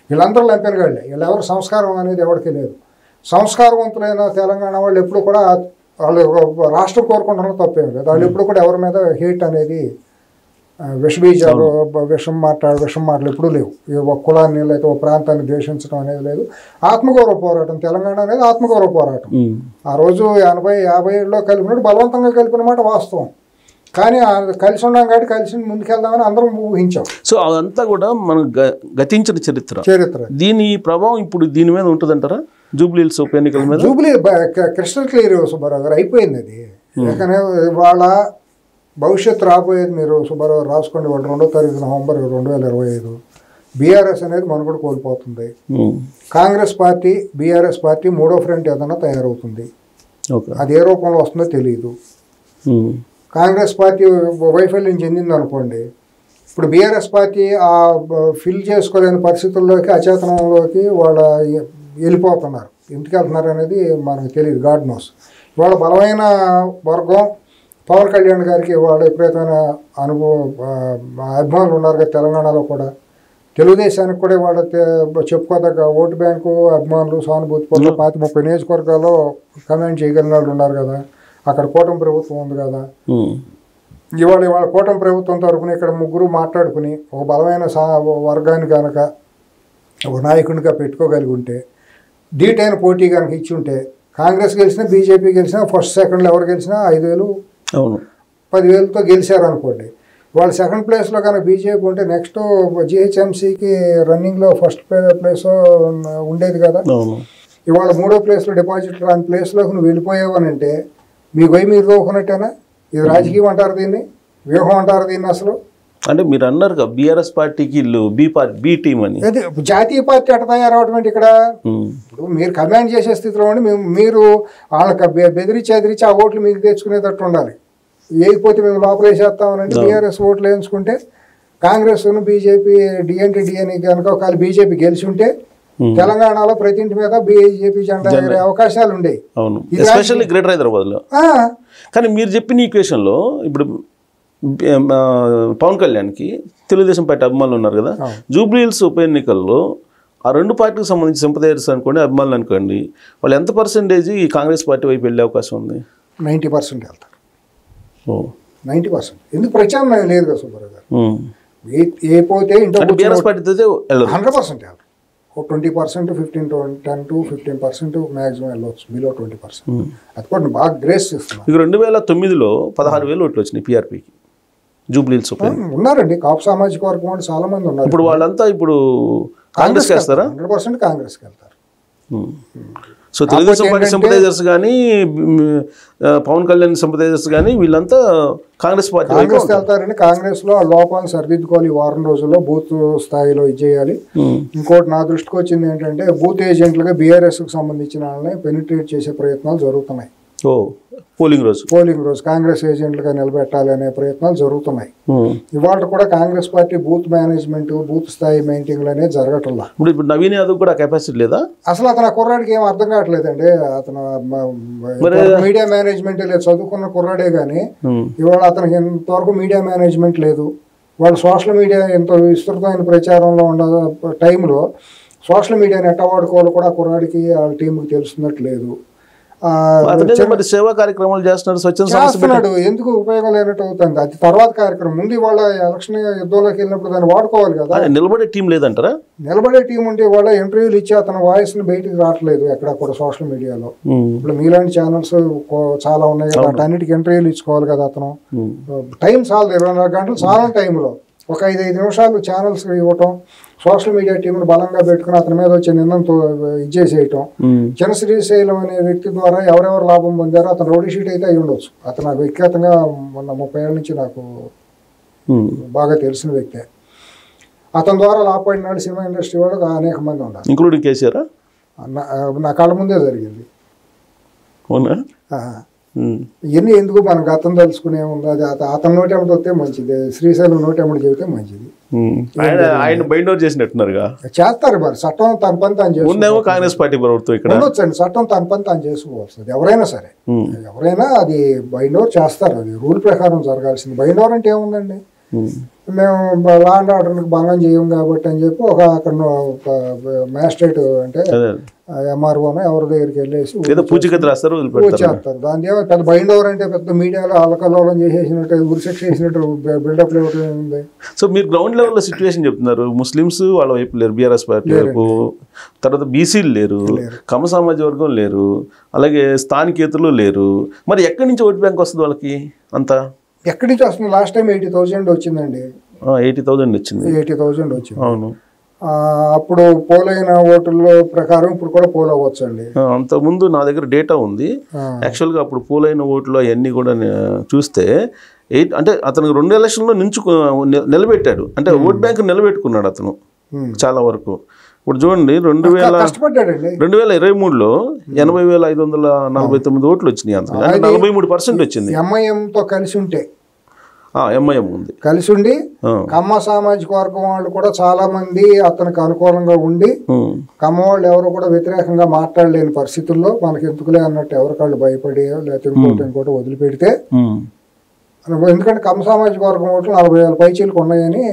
వీళ్ళందరూ లంపెన్గాళ్లే. వీళ్ళెవరు సంస్కారం అనేది ఎవరికి లేదు. సంస్కారవంతులైన తెలంగాణ వాళ్ళు ఎప్పుడు కూడా వాళ్ళు రాష్ట్రం కోరుకుంటున్న తప్పేమి లేదు. వాళ్ళు ఎప్పుడు కూడా ఎవరి మీద హేట్ అనేది విషబీజాలు విషం మాటలు ఎప్పుడూ లేవు. ఒక కులాన్ని లేకపోతే ఒక ప్రాంతాన్ని ద్వేషించడం అనేది లేదు. ఆత్మగౌరవ పోరాటం తెలంగాణ అనేది ఆత్మగౌరవ పోరాటం. ఆ రోజు 80-50 కలిపినప్పుడు బలవంతంగా కలిపిన మాట వాస్తవం. కానీ కలిసి ఉన్నాం కాబట్టి కలిసి ముందుకెళ్దామని అందరం ఊహించాం. సో అదంతా కూడా మనం గతించిన చరిత్ర. దీని ప్రభావం ఇప్పుడు దీని మీద ఉంటుందంటారా? జూబ్లీ హిల్స్ ఉప ఎన్నికల మీద జూబ్లీ క్రిస్టల్ క్లియర్ సుబ్బారావు గారు అయిపోయింది అది. ఎందుకనే వాళ్ళ భవిష్యత్తు రాబోయేది మీరు సుబ్బారావు రాసుకోండి. వాళ్ళు 2వ తారీఖు నవంబర్ 2025 బీఆర్ఎస్ అనేది మనుగడ కోల్పోతుంది. కాంగ్రెస్ పార్టీ బీఆర్ఎస్ పార్టీ 3వ ఫ్రంట్ ఏదైనా తయారవుతుంది. అది ఏ రూపంలో వస్తుందో తెలియదు. కాంగ్రెస్ పార్టీ వైఫల్యం చెందింది అనుకోండి, ఇప్పుడు బీఆర్ఎస్ పార్టీ ఆ ఫిల్ చేసుకోలేని పరిస్థితుల్లోకి అచేతనంలోకి వాళ్ళ వెళ్ళిపోతున్నారు. ఎందుకు వెళ్తున్నారు అనేది మనకు తెలియదు. God knows. ఇవాళ బలమైన వర్గం పవన్ కళ్యాణ్ గారికి వాళ్ళ విపరీతమైన అభిమానులు ఉన్నారు కదా తెలంగాణలో కూడా. తెలుగుదేశానికి కూడా వాళ్ళ చెప్పుకోదగ్గ ఓటు బ్యాంకు అభిమానులు సానుభూతి 30 నియోజకవర్గాల్లో కమెంట్ చేయగలిగిన వాళ్ళు ఉన్నారు కదా. అక్కడ కూటమి ప్రభుత్వం ఉంది కదా. ఇవాళ కూటమి ప్రభుత్వం తరఫున ఇక్కడ ముగ్గురు మాట్లాడుకుని ఒక బలమైన వర్గాన్ని కనుక ఒక నాయకునిగా పెట్టుకోగలిగి ఉంటే, ధీటైన పోటీ కనుక ఇచ్చి ఉంటే, కాంగ్రెస్ గెలిచినా బీజేపీ గెలిచినా ఫస్ట్ సెకండ్లో ఎవరు గెలిచినా 5,000 10,000తో గెలిచారు అనుకోండి. వాళ్ళు సెకండ్ ప్లేస్లో కనుక బీజేపీ ఉంటే నెక్స్ట్ జిహెచ్ఎంసీకి రన్నింగ్లో ఫస్ట్ ప్లేస్ ఉండేది కదా. ఇవాళ 3వ ప్లేస్లో డిపాజిట్ రాని ప్లేస్లోకి నువ్వు వెళ్ళిపోయావు అని అంటే మీకు పోయి మీరు తోకున్నట్టేనా? ఇది రాజకీయం అంటారు, దీన్ని వ్యూహం అంటారు దీన్ని. అసలు అంటే మీరు అన్నారు కదా బీఆర్ఎస్ పార్టీకి బి టీం అని. అదే జాతీయ పార్టీ ఎట్ట తయారవడం అంటే ఇక్కడ ఇప్పుడు మీరు కమాండ్ చేసే స్థితిలో ఉండి మీరు వాళ్ళకి బెదిరించి ఆ ఓట్లు మీకు తెచ్చుకునేటట్టు ఉండాలి. వేయకపోతే మేము లోపల వేసేస్తామనంటే బీఆర్ఎస్ ఓట్లు వేయించుకుంటే కాంగ్రెస్ బీజేపీ డిఎన్టీ కనుక ఒకవేళ బీజేపీ గెలిచి ఉంటే తెలంగాణలో ప్రతి ఇంటి మీద బీజేపీ జెండా ఎగిరే అవకాశాలు ఉండేవి. ఎస్పెషల్లీ గ్రేటర్ హైదరాబాద్లో. కానీ మీరు చెప్పిన ఈక్వేషన్లో ఇప్పుడు పవన్ కళ్యాణ్కి తెలుగుదేశం పార్టీ అభిమానులు ఉన్నారు కదా. జూబ్లీ హిల్స్ ఉప ఎన్నికల్లో ఆ 2 పార్టీకి సంబంధించి సింపథైజర్స్ అనుకోండి, అభిమానులు అనుకోండి, వాళ్ళు ఎంత పర్సెంటేజ్ ఈ కాంగ్రెస్ పార్టీ వైపు వెళ్ళే అవకాశం ఉంది? 90% వెళ్తారు. 90%. ఎందుకు ప్రత్యామ్నాయం లేదు కదా సుబ్బారావు గారు. ఏ పోతే ఇంట్లో బీఆర్ఎస్ పార్టీతో 100% వెళ్తారు. 20%, 10 to 15% మ్యాక్సిమం వెళ్ళవచ్చు. బిలో 20%. అది కూడా బాగా గ్రేస్ చేస్తున్నాం. ఇక 2009లో 16,000 ఓట్లు వచ్చినాయి పీఆర్పీకి జూబ్లీ హిల్స్. ఉన్నారండి కాపు సామాజిక వర్గం వాళ్ళు చాలా మంది ఉన్నారు. ఇప్పుడు వాళ్ళంతా ఇప్పుడు కాంగ్రెస్ వేస్తారా? 100% కాంగ్రెస్కి వెళ్తారు. సో తెలుగుదేశం పార్టీ సింపథైజర్స్ కానీ పవన్ కళ్యాణ్ సింపథైజర్స్ కానీ వీళ్ళంతా కాంగ్రెస్ వెళ్తారని కాంగ్రెస్లో ఆ లోపాలను సరిదిద్దుకోవాలి. ఈ వారం రోజుల్లో బూత్ స్థాయిలో ఇచ్చేయాలి. ఇంకోటి నా దృష్టికి వచ్చింది ఏంటంటే బూత్ ఏజెంట్లుగా బీఆర్ఎస్కి సంబంధించిన వాళ్ళని పెనిట్రేట్ చేసే ప్రయత్నాలు జరుగుతున్నాయి. పోలింగ్ రోజు కాంగ్రెస్ ఏజెంట్లుగా నిలబెట్టాలి అనే ప్రయత్నాలు జరుగుతున్నాయి. ఇవాళ కూడా Congress party booth management booth స్థాయి మెయింటైన్ అనేది జరగటంలా. ఇప్పుడు నవీన్ యాదవ్ కూడా కెపాసిటీ లేదా? అసలు అతను ఆ కుర్రాడికి ఏం అర్థం కావట్లేదండి. అతను మీడియా మేనేజ్మెంట్ లేదు, చదువుకున్న కుర్రాడే కానీ ఇవాళ అతనికి ఇంతవరకు మీడియా మేనేజ్మెంట్ లేదు. వాళ్ళు సోషల్ మీడియా ఎంతో విస్తృతమైన ప్రచారంలో ఉన్న టైంలో సోషల్ మీడియాని ఎట్ట వాడుకోవాలో కూడా కుర్రాడికి వాళ్ళ టీంకి తెలుస్తున్నట్లేదు. సేవా కార్యక్రమాలు చేస్తున్నాడు. ఎందుకు ఉపయోగం లేనట్టు అవుతుంది. అది తర్వాత కార్యక్రమం. ముందు వాళ్ళ ఎలక్షన్ యుద్ధంలోకి వెళ్ళినప్పుడు దాన్ని వాడుకోవాలి కదా. నిలబడే టీం లేదంటారా? నిలబడే టీం ఉంటే వాళ్ళ ఇంటర్వ్యూలు ఇచ్చి అతని వాయిస్ ని బయటకు రావట్లేదు ఎక్కడ కూడా సోషల్ మీడియాలో. ఇప్పుడు మీలాంటి ఛానల్స్ చాలా ఉన్నాయి కదా, అన్నిటికీ ఇంటర్వ్యూలు ఇచ్చుకోవాలి కదా. అతను టైం చాలదు, 24 గంటలు చాలా టైంలో ఒక 5 నిమిషాలు ఛానల్స్ ఇవ్వటం, సోషల్ మీడియా టీంను బలంగా పెట్టుకుని అతని మీద వచ్చే నిందంతో ఇచ్చేసేయటం. చిన్న శ్రీశైలం అనే వ్యక్తి ద్వారా ఎవరెవరు లాభం పొందారో అతను రౌడీ షీట్ అయితే అయి ఉండొచ్చు. అతను నాకు వ్యక్తిగతంగా మొన్న 30 ఏళ్ళ నుంచి నాకు బాగా తెలిసిన వ్యక్తే. అతని ద్వారా లాభపడిన వాళ్ళు సినిమా ఇండస్ట్రీ వాళ్ళు అనేక మంది ఉన్నారు, ఇంక్లూడింగ్ కేసీఆర్. నా కళ్ళ ముందే జరిగింది. ఇవన్నీ ఎందుకు మనం గతం తెలుసుకునే ఉంది, అది అతని నోటి ఎమ్మటి వస్తే మంచిది, శ్రీశైలం నోటి ఎమ్మటి చెబితే మంచిది. ఆయన బైండ్ అవుట్ చేసినట్టున్నారుగా. చేస్తారు మరి, చట్టం తన పని తాను చేసుకోవచ్చు. కాంగ్రెస్ పార్టీ ప్రభుత్వం ఇక్కడ ఉండొచ్చండి, చట్టం తన పని తాను చేసుకోవచ్చు. ఎవరైనా సరే, ఎవరైనా అది బైండ్ ఓవర్ చేస్తారు, అది రూల్ ప్రకారం జరగాల్సింది. బైండ్ ఓవర్ అంటే ఏముందండి, మేము లా అండ్ ఆర్డర్కి భంగం చేయం కాబట్టి అని చెప్పి అక్కడ మ్యాజిస్ట్రేట్ అంటే ఎంఆర్ఓనో ఎవరి దగ్గరికి వెళ్ళేసి చేస్తారు. దాని ఏమో పెద్ద బైండ్ ఓవర్ అంటే పెద్ద మీడియాలో అలకల్లోలం చేసేసినట్టు, ఉరిశిక్ష చేసినట్టు బిల్డప్ ఉంది. సో మీరు గ్రౌండ్ లెవెల్లో సిచ్యువేషన్ చెప్తున్నారు, ముస్లిమ్స్ వాళ్ళ వైపు లేరు, బీఆర్ఎస్ పార్టీ వైపు, తర్వాత బీసీలు లేరు, కమ్మ సామాజిక వర్గం లేరు, అలాగే స్థానికేతరులు లేరు. మరి ఎక్కడి నుంచి ఓటు బ్యాంక్ వస్తుంది వాళ్ళకి అంతా? ఎక్కడి నుంచి వస్తుంది? లాస్ట్ టైం 80,000 వచ్చిందండి. 80,000 వచ్చింది. 80,000 వచ్చింది. అవును. అప్పుడు పోలైన ఓటుల ప్రకారం ఇప్పుడు కూడా పోల్ అవ్వచ్చు అండి. అంతకుముందు నా దగ్గర డేటా ఉంది. యాక్చువల్గా అప్పుడు పోలైన ఓట్లు అవన్నీ కూడా చూస్తే అంటే అతను 2 ఎలక్షన్లో నిలబెట్టాడు, అంటే ఓట్ బ్యాంక్ నిలబెట్టుకున్నాడు అతను చాలా వరకు. ఇప్పుడు చూడండి 2023లో 80,549 ఓట్లు వచ్చినాయి, అంత 43% వచ్చింది. ఎంఐఎంతో కలిసి ఉంటే, ఎంఐఎం ఉంది కలిసి ఉండి కమ్మ సామాజిక వర్గం వాళ్ళు కూడా చాలా మంది అతనికి అనుకూలంగా ఉండి, కమ్మ వాళ్ళు ఎవరు కూడా వ్యతిరేకంగా మాట్లాడలేని పరిస్థితుల్లో మనకి ఎందుకులే అన్నట్టు ఎవరికాళ్ళు భయపడి లేకపోతే ఇంకోటి వదిలిపెడితే, ఎందుకంటే కమ్మ సామాజిక వర్గం ఓట్లు 40,000 పైచీలకు ఉన్నాయని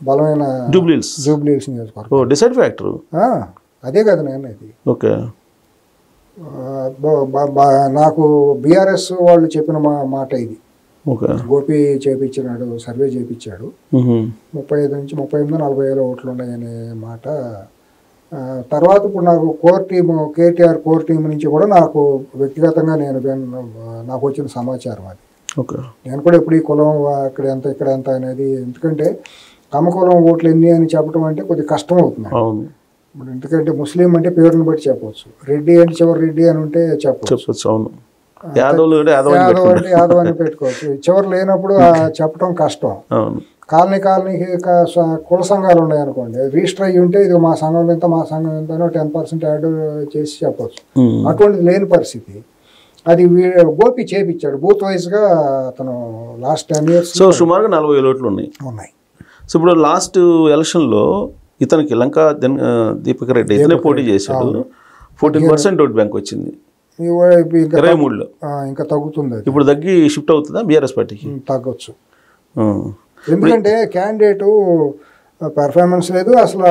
బలమైన జూబ్లీహిల్స్ నియోజకవర్గం డిసైడ్ ఫ్యాక్టర్. అదే కదా నేను ఇది. ఓకే, నాకు బీఆర్ఎస్ వాళ్ళు చెప్పిన మాట ఇది. గోపి చేపించినాడు, సర్వే చేపించాడు, 35 నుంచి 38, 40,000 ఓట్లు ఉన్నాయనే మాట. తర్వాత ఇప్పుడు నాకు core team, KTR core team నుంచి కూడా నాకు వ్యక్తిగతంగా నాకు వచ్చిన సమాచారం అది. నేను కూడా ఎప్పుడు ఈ కులం అక్కడ ఎంత ఇక్కడ ఎంత అనేది, ఎందుకంటే కమ్మ కులం ఓట్లు ఎన్ని అని చెప్పడం అంటే కొద్దిగా కష్టం అవుతుంది ఇప్పుడు. ఎందుకంటే ముస్లిం అంటే పేరుని బట్టి చెప్పవచ్చు, రెడ్డి అంటే చివరి రెడ్డి అని ఉంటే చెప్పవచ్చు, యాదవ్ అంటే యాదవ్ అని పెట్టుకోవచ్చు. చివరి లేనప్పుడు చెప్పడం కష్టం. కాలనీకి కుల సంఘాలు ఉన్నాయనుకోండి, రిజిస్టర్ అయ్యి ఉంటే ఇది మా సంఘం ఎంత మా సంఘం ఎంత 10% యాడ్ చేసి చెప్పవచ్చు. అటువంటిది లేని పరిస్థితి. అది గోపి చేపించాడు బూత్ వైజ్గా అతను లాస్ట్ 10 years. సో సుమారుగా 40,000 ఓట్లు ఉన్నాయి. సో ఇప్పుడు లాస్ట్ ఎలక్షన్లో ఇతనికి లంకా దీపక్ రెడ్డి ఇతనే పోటీ చేశాడు, 14% ఓట్ బ్యాంక్ వచ్చింది 23లో. ఇంకా తగ్గుతుంది, ఇప్పుడు తగ్గి షిఫ్ట్ అవుతుందా బీఆర్ఎస్ పార్టీకి? తగ్గొచ్చు, ఎందుకంటే క్యాండిడేటు పెర్ఫార్మెన్స్ లేదు, అసలు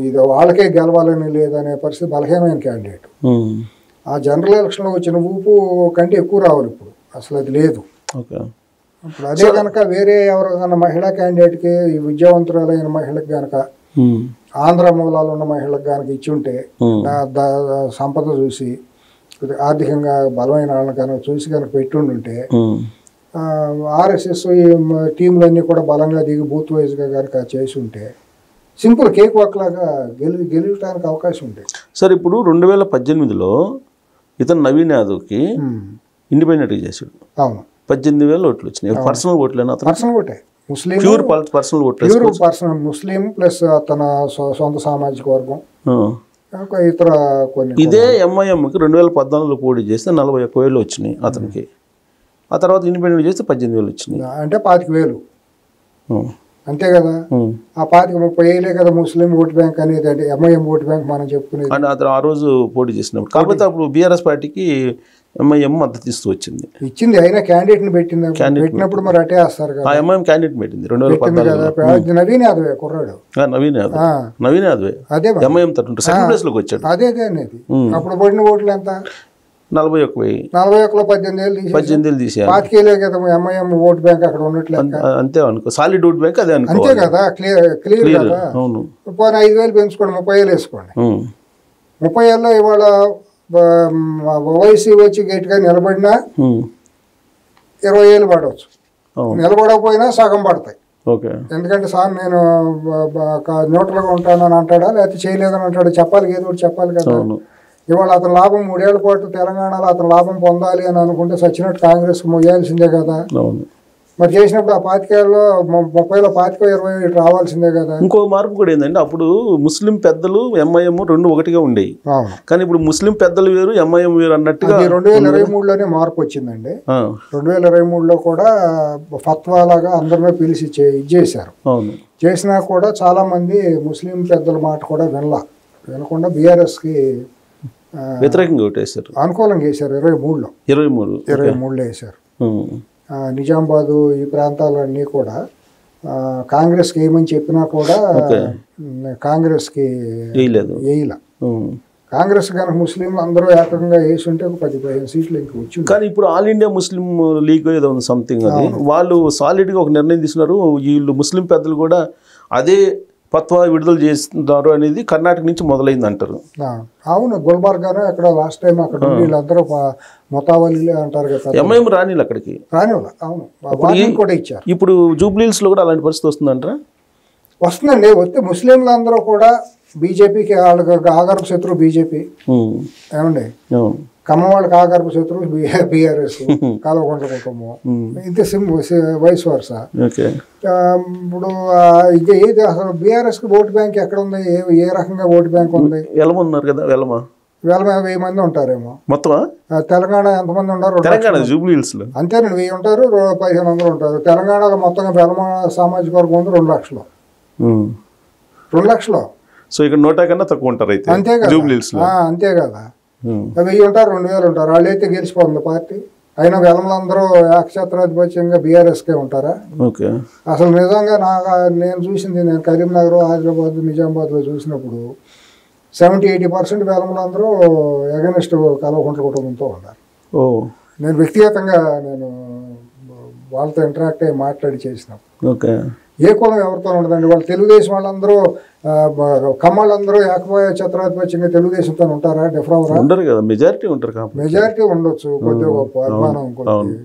ఇది వాళ్ళకే గెలవాలని లేదనే పరిస్థితి, బలహీనమైన క్యాండిడేట్. ఆ జనరల్ ఎలక్షన్లో వచ్చిన ఊపు కంటే ఎక్కువ రావాలి ఇప్పుడు, అసలు అది లేదు. ఇప్పుడు అదే కనుక వేరే ఎవరికైనా మహిళా క్యాండిడేట్కి, విద్యావంతురాలైన మహిళకి కనుక, ఆంధ్ర మూలాలు ఉన్న మహిళకి కనుక ఇచ్చి ఉంటే, సంపద చూసి ఆర్థికంగా బలమైన వాళ్ళని కనుక చూసి కనుక పెట్టుండుంటే, ఆర్ఎస్ఎస్ టీంలన్నీ కూడా బలంగా దిగి బూత్ వైజ్గా కనుక చేసి ఉంటే సింపుల్ కేక్ వాక్ లాగా గెలవడానికి అవకాశం ఉండేది. సార్ ఇప్పుడు 2018లో ఇతను నవీన్ యాదవ్కి ఇండిపెండెంట్గా చేశాడు. అవును, 18,000 ఓట్లు వచ్చినాయి. పర్సనల్ ఓట్లేనా? పర్సనల్ ఓటే, ముస్లిం ప్యూర్ పర్సనల్ ఓట్లు, పర్సనల్ ముస్లిం ప్లస్ తన సొంత సామాజిక వర్గం, ఇతర కొన్ని. ఇదే ఎంఐఎంకి 2014లో పోటీ చేస్తే 41,000 వచ్చినాయి అతనికి. ఆ తర్వాత ఇండిపెండెంట్ చేస్తే 18,000 వచ్చినాయి, అంటే 25,000 అంతే కదా. ఆ 30,000 కదా ముస్లిం ఓట్ బ్యాంక్ అనేది, అంటే ఎంఐఎం ఓట్ బ్యాంక్ మనం చెప్పుకునేది. అంటే అతను ఆ రోజు పోటీ చేసినప్పుడు, కాకపోతే అప్పుడు బీఆర్ఎస్ పార్టీకి ఎంఐఎం మద్దతు ఇస్తూ ఇచ్చింది, అయినా క్యాండిడేట్ ని పెట్టినప్పుడు మరి అటే వేస్తారు కదా. ఎంఐఎం క్యాండిడేట్ పెట్టింది 2014. నవీన్ యాదవే కుర్రాడు, నవీన్ యాదవే అదే ఎంఐఎం తరఫున సెకండ్ ప్లేస్ లోకి వచ్చాడు. అదే అనేది అప్పుడు పడిన ఓట్లు ఎంత? 41,000. 18,000 తీసేయాలి. 25,000 కదా ఎంఐఎం ఓట్ బ్యాంక్ అక్కడ ఉన్నట్లు అంతే అనుకో, సాలిడ్ ఓట్ బ్యాంక్ అదే అనుకో. అంతే కదా, క్లియర్ కదా. అవును, 5,000 పెంచుకోండి, 30,000 వేసుకోండి. 30,000లో ఇవాళ ఓవైసీ వచ్చి గట్టిగా నిలబడినా 20,000 పడవచ్చు, నిలబడకపోయినా సగం పడతాయి. ఎందుకంటే సార్ నేను న్యూట్రల్గా ఉంటానని అంటాడా, లేకపోతే చేయలేదని అంటాడా, చెప్పాలి, ఏదో ఒకటి చెప్పాలి కదా. ఇవాళ అతని లాభం 3 ఏళ్ల పాటు తెలంగాణలో అతను లాభం పొందాలి అని అనుకుంటే సచ్చినట్టు కాంగ్రెస్ మొయ్యాల్సిందే కదా. మరి చేసినప్పుడు ఆ 25లో 30లో 25 రావాల్సిందే కదా. ఇంకో మార్పు కూడా ఏంటంటే అప్పుడు ముస్లిం పెద్దలు ఎంఐఎం రెండు ఒకటిగా ఉండేవి, కానీ ఇప్పుడు ముస్లిం పెద్దలు వేరు ఎంఐఎం వేరు అన్నట్టుగా 2023లోనే మార్పు వచ్చిందండి. 2023లో కూడా ఫత్వా లాగా అందరినీ పిలిచి చేశారు. చేసినా కూడా చాలా మంది ముస్లిం పెద్దల మాట కూడా వినకుండా బీఆర్ఎస్కి వ్యతిరేకంగా ఓటేశారు, అనుకూలంగా వేశారు. 23లో వేశారు. నిజామాబాదు ఈ ప్రాంతాలన్నీ కూడా కాంగ్రెస్కి ఏమని చెప్పినా కూడా కాంగ్రెస్కి వేయలే. కాంగ్రెస్ కనుక ముస్లింలు అందరూ ఏకంగా వేసి ఉంటే 10-15 సీట్లు ఇంకా వచ్చి. కానీ ఇప్పుడు ఆల్ ఇండియా ముస్లిం లీగ్ ఏదో ఉంది సంథింగ్, అది వాళ్ళు సాలిడ్గా ఒక నిర్ణయం తీసుకున్నారు. వీళ్ళు ముస్లిం పెద్దలు కూడా అదే ఫత్వా విడుదల చేస్తున్నారు అనేది కర్ణాటక నుంచి మొదలైంది అంటారు. అవును, గుల్బర్గానే అక్కడ లాస్ట్ టైం అక్కడ వీళ్ళందరూ మొతావలీలే అంటారు కదా. ఎంఐఎం రానిలు అక్కడికి అవును కూడా ఇచ్చారు. ఇప్పుడు జూబ్లీహిల్స్ లో కూడా అలాంటి పరిస్థితి వస్తుందంటారా? వస్తుందండి. వస్తే ముస్లింలు అందరూ కూడా బీజేపీకి ఆగర్భ శత్రువు బీజేపీ ఏమండి, ఖమ్మం వాళ్ళకి ఆగర్భ శత్రువు బీఆర్ఎస్, కల్వకుంట్ల కుటుంబం, ఇంతే వైస్ వర్స. ఇప్పుడు ఇది అసలు బీఆర్ఎస్ కి ఓటు బ్యాంక్ ఎక్కడ ఉంది, ఏ రకంగా ఓటు బ్యాంక్ ఉంది? ఉన్నారు కదా, వెలమ 1000 మంది ఉంటారేమో మొత్తం. తెలంగాణ ఎంతమంది ఉన్నారు? అంతేనండి, 1000 ఉంటారు, 1500 ఉంటారు. తెలంగాణలో మొత్తంగా వెలమ సామాజిక వర్గం ఉంది 2 లక్షలు. 2 లక్షలు. సో ఇక్కడ 100 కన్నా తక్కువ ఉంటారు అయితే. అంతే కదా, అంతే కదా. 1000 ఉంటారు, 2000 ఉంటారు. వాళ్ళు అయితే గెలిచిపోతుంది పార్టీ. అయినా వెలమలందరూ ఏకఛత్రాధిపత్యంగా బీఆర్ఎస్కే ఉంటారా? అసలు నిజంగా నేను చూసింది, నేను కరీంనగర్, హైదరాబాద్, నిజామాబాద్లో చూసినప్పుడు 70-80% వెలమలందరూ ఎగనెస్ట్ కల్వకుంట్ల కుటుంబంతో ఉన్నారు. నేను వ్యక్తిగతంగా వాళ్ళతో ఇంటరాక్ట్ అయ్యి మాట్లాడి చేసినప్పుడు ఏ కులం ఎవరితో ఉండదండి. వాళ్ళు తెలుగుదేశం వాళ్ళందరూ, కమ్మళ్ళందరూ ఏకఛత్రాధిపత్యంగా తెలుగుదేశంతో ఉంటారా? డిఫరెంట్ ఉండరు కదా, మెజారిటీ ఉండొచ్చు, కొద్దిగా గొప్ప అభిమానం కొద్ది.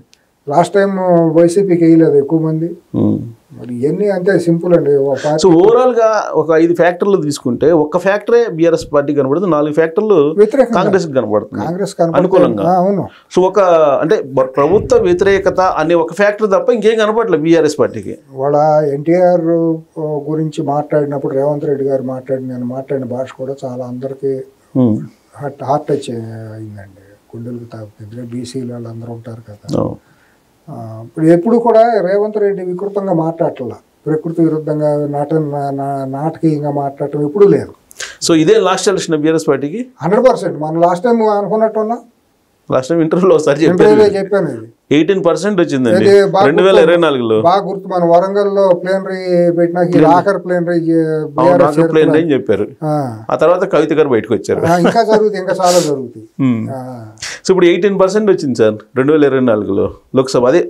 లాస్ట్ టైం వైసీపీకి వేయలేదు ఎక్కువ మంది. మరి ఇవన్నీ అంతే సింపుల్ అండి. సో ఓవరాల్ గా ఒక 5 ఫ్యాక్టర్లు తీసుకుంటే ఒక్క ఫ్యాక్టరే బీఆర్ఎస్ పార్టీ కనబడుతుంది, 4 ఫ్యాక్టర్లు కాంగ్రెస్ కనబడుతుంది అనుకూలంగా. అవును. సో ఒక అంటే ప్రభుత్వ వ్యతిరేకత అనే ఒక ఫ్యాక్టర్ తప్ప ఇంకేం కనపడలేదు బీఆర్ఎస్ పార్టీకి. వాళ్ళ ఎన్టీఆర్ గురించి మాట్లాడినప్పుడు రేవంత్ రెడ్డి గారు నేను మాట్లాడిన భాష కూడా చాలా అందరికీ హార్ట్ టచ్ అయిందండి, గుండెలకు తాకుతుంది. బీసీలు వాళ్ళు అందరూ ఉంటారు కదా. ఇప్పుడు ఎప్పుడు కూడా రేవంత్ రెడ్డి వికృతంగా మాట్లాడట్లా, ప్రకృతి విరుద్ధంగా నాటకీయంగా మాట్లాడటం ఎప్పుడూ లేదు. సో ఇదే లాస్ట్ ఎలక్షన్ బీఆర్ఎస్ పార్టీకి 100%. మనం లాస్ట్ టైం అనుకున్నట్టున్నా, లాస్ట్ టైం ఇంటర్వ్యూలో ఒకసారి చెప్పాను, ఇది 18% వచ్చిందండి 2024లో. బాగా గుర్తు. మన వరంగల్లో ప్లేనరీ పెట్టినాక ఆఖరి ప్లేనరీ అని చెప్పారు. ఆ తర్వాత కవిత గారు బయటకు వచ్చారు. ఇంకా జరుగుతుంది, ఇంకా చాలా జరుగుతుంది. సో ఇప్పుడు 18% వచ్చింది సార్ 2024లో లోక్సభ. అదే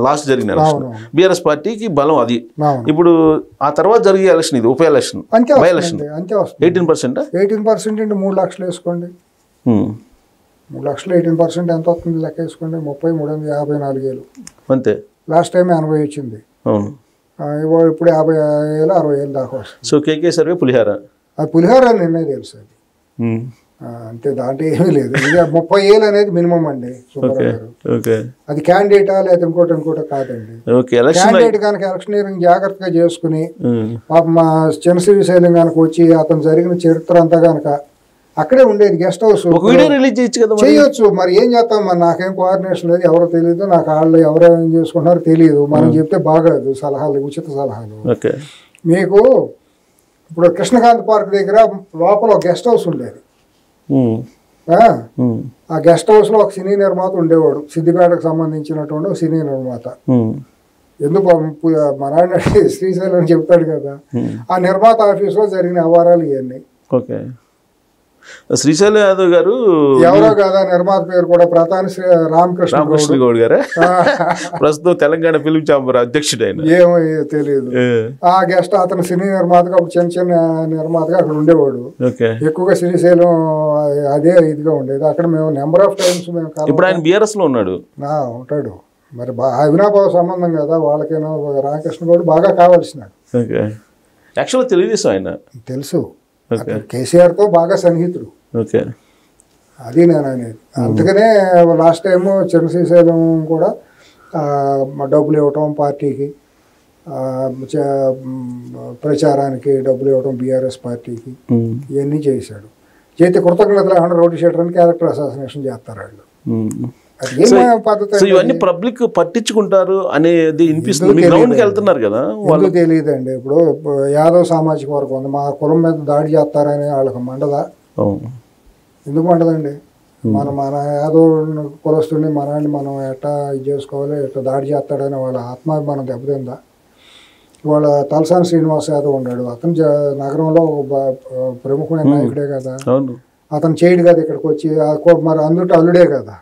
లాస్ట్ జరిగిన ఎలక్షన్ బీఆర్ఎస్ పార్టీకి బలం అది. ఇప్పుడు ఆ తర్వాత జరిగే ఎలక్షన్ ఇది ఉప ఎలక్షన్, బై ఎలక్షన్. 18%. 18% అంటే 3 లక్షలు వేసుకోండి. 3 లక్షలు 18% ఎంత వస్తుంది లెక్క వేసుకోండి. 30,354,000 అంతే. లాస్ట్ టైం 80 వచ్చింది. ఇప్పుడు 50,000 60,000 దాకా వస్తుంది. సో కేకే సర్వే పులిహార, అది పులిహార నిన్నే తెలుసు. అది అంతే, దాంట్లో ఏమీ లేదు. ఇక 30,000 అనేది మినిమం అండి. అది క్యాండిడేటా లేదా ఇంకోటి కాదండి. క్యాండిడేట్ కనుక ఎలక్షనీరింగ్ జాగ్రత్తగా చేసుకుని మా చిన్నశ్రీశైలం కనుక వచ్చి అతను జరిగిన చరిత్ర అంతా కనుక అక్కడే ఉండేది, గెస్ట్ హౌస్ చేయొచ్చు. మరి ఏం చేస్తాం, మరి నాకేం కోఆర్డినేషన్ లేదు, ఎవరో తెలియదు, నాకు వాళ్ళు ఎవరేం చేసుకుంటున్నారో తెలియదు. మనం చెప్తే బాగోదు సలహాలు, ఉచిత సలహాలు. మీకు ఇప్పుడు కృష్ణకాంత్ పార్క్ దగ్గర లోపల ఒక గెస్ట్ హౌస్ ఉండేది. ఆ గెస్ట్ హౌస్ లో ఒక సినీ నిర్మాత ఉండేవాడు, సిద్దిపేటకు సంబంధించినటువంటి ఒక సినీ నిర్మాత. ఎందుకు మన శ్రీశైలం చెప్తాడు కదా, ఆ నిర్మాత ఆఫీస్ లో జరిగిన వ్యవహారాలు ఇవన్నీ. శ్రీశైల యాదవ్ గారు ఎవరో కదా, నిర్మాత పేరు కూడా ప్రధాని రామకృష్ణ గౌడ్ గారే, ప్రస్తుతం తెలంగాణ ఫిల్మ్ ఛాంబర్ అధ్యక్షుడు. ఆయన ఏమో తెలియదు. ఆ గెస్ట్ అతను సినీ నిర్మాతగా, చిన్న నిర్మాతగా అక్కడ ఉండేవాడు. ఎక్కువగా శ్రీశైలం అదే ఇదిగా ఉండేది. అక్కడ మేము నెంబర్ ఆఫ్ టైమ్స్ ఇప్పుడు ఆయన బీఆర్ఎస్ లో ఉన్నాడు. ఉంటాడు. మరి అవినాభావ సంబంధం కదా వాళ్ళకైనా. రామకృష్ణ గౌడ్ బాగా కావాల్సినాడు. యాక్చువల్గా తెలుగుదేశం ఆయన తెలుసు, కేసీఆర్ తో బాగా సన్నిహితుడు. అది నేను అనేది. అందుకనే లాస్ట్ టైం చిన్నశ్రీశైలం కూడా డబ్బులు ఇవ్వటం పార్టీకి, ప్రచారానికి డబ్బులు ఇవ్వటం బీఆర్ఎస్ పార్టీకి, ఇవన్నీ చేశాడు. చేతి కృతజ్ఞతలు ఏమన్నా రోడ్డు షీటర్ని క్యారెక్టర్ అసాసినేషన్ చేస్తారు వాళ్ళు. అది ఏం పద్ధతి ఇవన్నీ పబ్లిక్ పట్టించుకుంటారు అనేది వినిపిస్తుంది. గ్రౌండ్కి వెళ్తున్నారు కదా, వాళ్ళు తెలియదండి. ఇప్పుడు యాదవ్ సామాజిక వర్గం ఉంది, మా కులం మీద దాడి చేస్తారని వాళ్ళకి మండదా? ఎందుకు మండదండి? మన యాదవ్ కులస్తుడిని మనల్ని మనం ఎట్టా ఇది చేసుకోవాలి, ఎట్లా దాడి చేస్తాడని వాళ్ళ ఆత్మాభిమానం దెబ్బతిందా? వాళ్ళ తలసాని శ్రీనివాస్ యాదవ్ ఉన్నాడు, అతను నగరంలో ప్రముఖమైన నాయకుడే కదా, అతను చేయడు కదా ఇక్కడికి వచ్చి, మరి అందులో అల్లుడే కదా,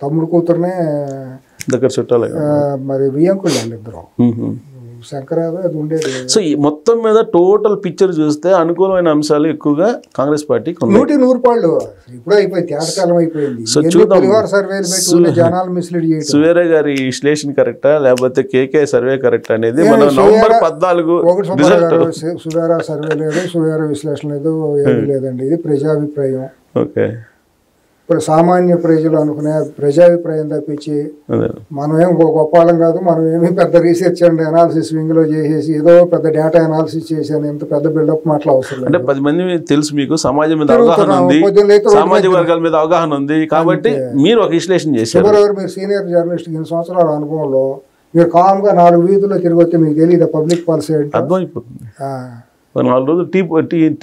తమ్ముడు కూతురునే దగ్గర చుట్టాలి, మరి వియంకుళ్ళు అండి ఇద్దరు, శంకర్ యాదవ్ అది ఉండేది. సో ఈ మొత్తం మీద టోటల్ పిక్చర్ చూస్తే అనుకూలమైన అంశాలు ఎక్కువగా కాంగ్రెస్ పార్టీకి 100 పాళ్ళు ఇప్పుడు అయిపోయి తేటకాలం అయిపోయింది. సర్వేలు పెట్టి జనాలు మిస్లీడ్ చేయడం. సువేరే గారి విశ్లేషణ కరెక్టా లేకపోతే కేకే సర్వే కరెక్ట్ అనేది మనం నవంబర్ 14 సువేరా సర్వే లేదు, సువేరా విశ్లేషణ లేదు, ఏమీ లేదండి. ఇది ప్రజాభిప్రాయం. ఓకే, ఇప్పుడు సామాన్య ప్రజలు అనుకునే ప్రజాభిప్రాయం తప్పించి మనం ఏం గొప్పవాళ్ళం కాదు, మనం ఏమి పెద్ద రీసెర్చ్ అండ్ అనాలిసిస్ వింగ్లో చేసేసి ఏదో పెద్ద డేటా అనాలిసిస్ చేసాను, ఎంత పెద్ద బిల్డప్ మాటలు అవసరం. అంటే 10 మంది తెలుసు మీకు సమాజం మీద అవగాహన ఉంది, సామాజిక వర్గాల మీద అవగాహన ఉంది కాబట్టి మీరు ఒక విశ్లేషణ చేశారు. ఎవరెవరు మీరు సీనియర్ జర్నలిస్ట్ 2 సంవత్సరాల అనుభవంలో మీరు కామ్గా 4 వీధుల్లో తిరిగి వస్తే మీకు తెలియదు పబ్లిక్ పాలసీ అర్థమైపోతుంది. 4 రోజులు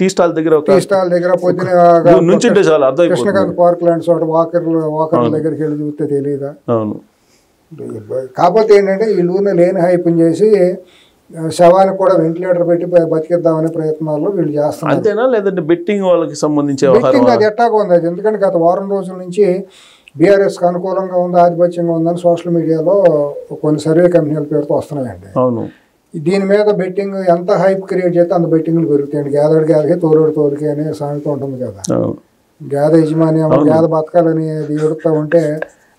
టీ స్టాల్ దగ్గర పొద్దున నుంచుంటే చాలు అర్థమైపోతుంది. కృష్ణకాంత్ పార్క్ లాంటి చోట వాకర్ల దగ్గరికి వెళ్ళి చూస్తే తెలియదా? అవును. కాకపోతే ఏంటంటే వీళ్ళు ఊరిని లేని హైపుని చేసి శవానికి కూడా వెంటిలేటర్ పెట్టి బతికిద్దామనే ప్రయత్నాల్లో వీళ్ళు చేస్తున్నారు. అంతేనా లేదంటే బెట్టింగ్ వాళ్ళకి సంబంధించి అది ఎట్టాగా ఉంది అది? ఎందుకంటే గత వారం రోజుల నుంచి బీఆర్ఎస్కి అనుకూలంగా ఉంది, ఆధిపత్యంగా ఉందని సోషల్ మీడియాలో కొన్ని సర్వే కంపెనీల పేరుతో వస్తున్నాయండి. అవును. దీని మీద బెట్టింగ్ ఎంత హైప్ క్రియేట్ చేస్తే అంత బెట్టింగ్లు పెరుగుతాయండి. గ్యాదడికి తోలుకి అనే సామెత ఉంటుంది కదా, గేద యజమాని గేద బతకాలని అది ఎడుతూ ఉంటే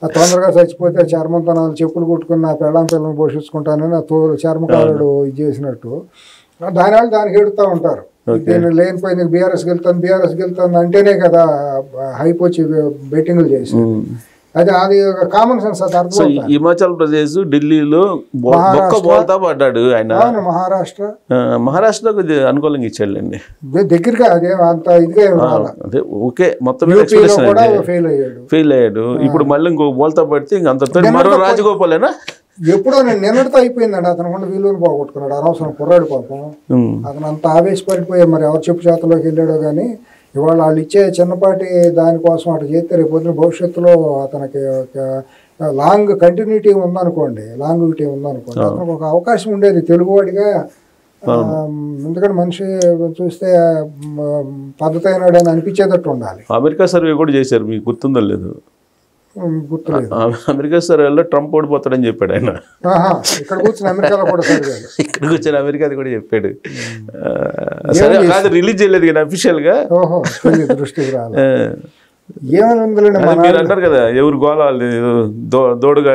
తొందరగా చచ్చిపోతే చర్మంతో 4 చెప్పులు కుట్టుకుని నా పిల్లని పోషించుకుంటానని ఆ తోలు చర్మకారుడు ఇది చేసినట్టు దానివల్ల దానికి ఎడుతూ ఉంటారు. దీన్ని లేనిపోయి బీఆర్ఎస్ గెలుతుంది అంటేనే కదా హైప్ వచ్చి బెట్టింగ్లు చేసి, అది కామన్ సెన్స్. అది అర్థం. హిమాచల్ ప్రదేశ్, ఢిల్లీలో బోల్తా పడ్డాడు ఆయన. మహారాష్ట్రలో అనుకూలంగా ఇచ్చాడులేండి, దగ్గరగా అదే అంత ఇదిగా అదే ఓకే. మొత్తం ఫెయిల్ అయ్యాడు. ఇప్పుడు మళ్ళీ ఇంకో బోల్తా పడితే ఇంక అంత మరో రాజగోపాలేనా? ఎప్పుడో నిన్నటితో అయిపోయిందండి. అతను కూడా వీలుని పోగొట్టుకున్నాడు, అనవసరం కుర్రాడు పాపం. అతను అంత ఆవేశపడిపోయి మరి ఎవరు చెప్పు చేతలోకి వెళ్ళాడో కానీ ఇవాళ వాళ్ళు ఇచ్చే చిన్నపాటి దానికోసం అటు చేస్తే రేపు పొద్దున భవిష్యత్తులో అతనికి లాంగ్ కంటిన్యూటీ ఉందనుకోండి, అతనికి ఒక అవకాశం ఉండేది తెలుగువాడిగా. ఎందుకంటే మనిషి చూస్తే పద్ధతి అయినాడు అని అనిపించేటట్టు ఉండాలి. అమెరికా సర్వే కూడా చేశారు, మీకు గుర్తుందో లేదు? గుర్తులేదు. అమెరికా సర్వేలో ట్రంప్ ఓడిపోతాడని చెప్పాడు ఆయన. ఇక్కడ కూర్చొని అమెరికాలో కూడా ఇక్కడ కూర్చొని అమెరికాది కూడా చెప్పాడు. సరే కాదు, రిలీజ్ చేయలేదు కానీ అఫీషియల్ గా. దృష్టికి రాదు. ఏమని మీరు అంటారు కదా ఎవరు గోళ దోడుగా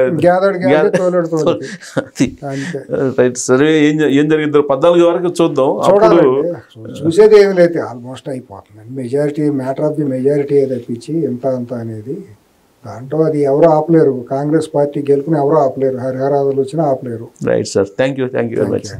సరే ఏం జరిగిందో 14 వరకు చూద్దాం. చూసేది ఏమి లేదు, ఆల్మోస్ట్ అయిపోతుంది. Majority matter of the majority తప్పించి ఎంత అంత అనేది దాంట్లో అది ఎవరు ఆపలేరు. కాంగ్రెస్ పార్టీ గెలుపుని ఎవరు ఆపలేరు, హరిహరాదులు వచ్చినా ఆపలేరు. Right sir, thank you very much.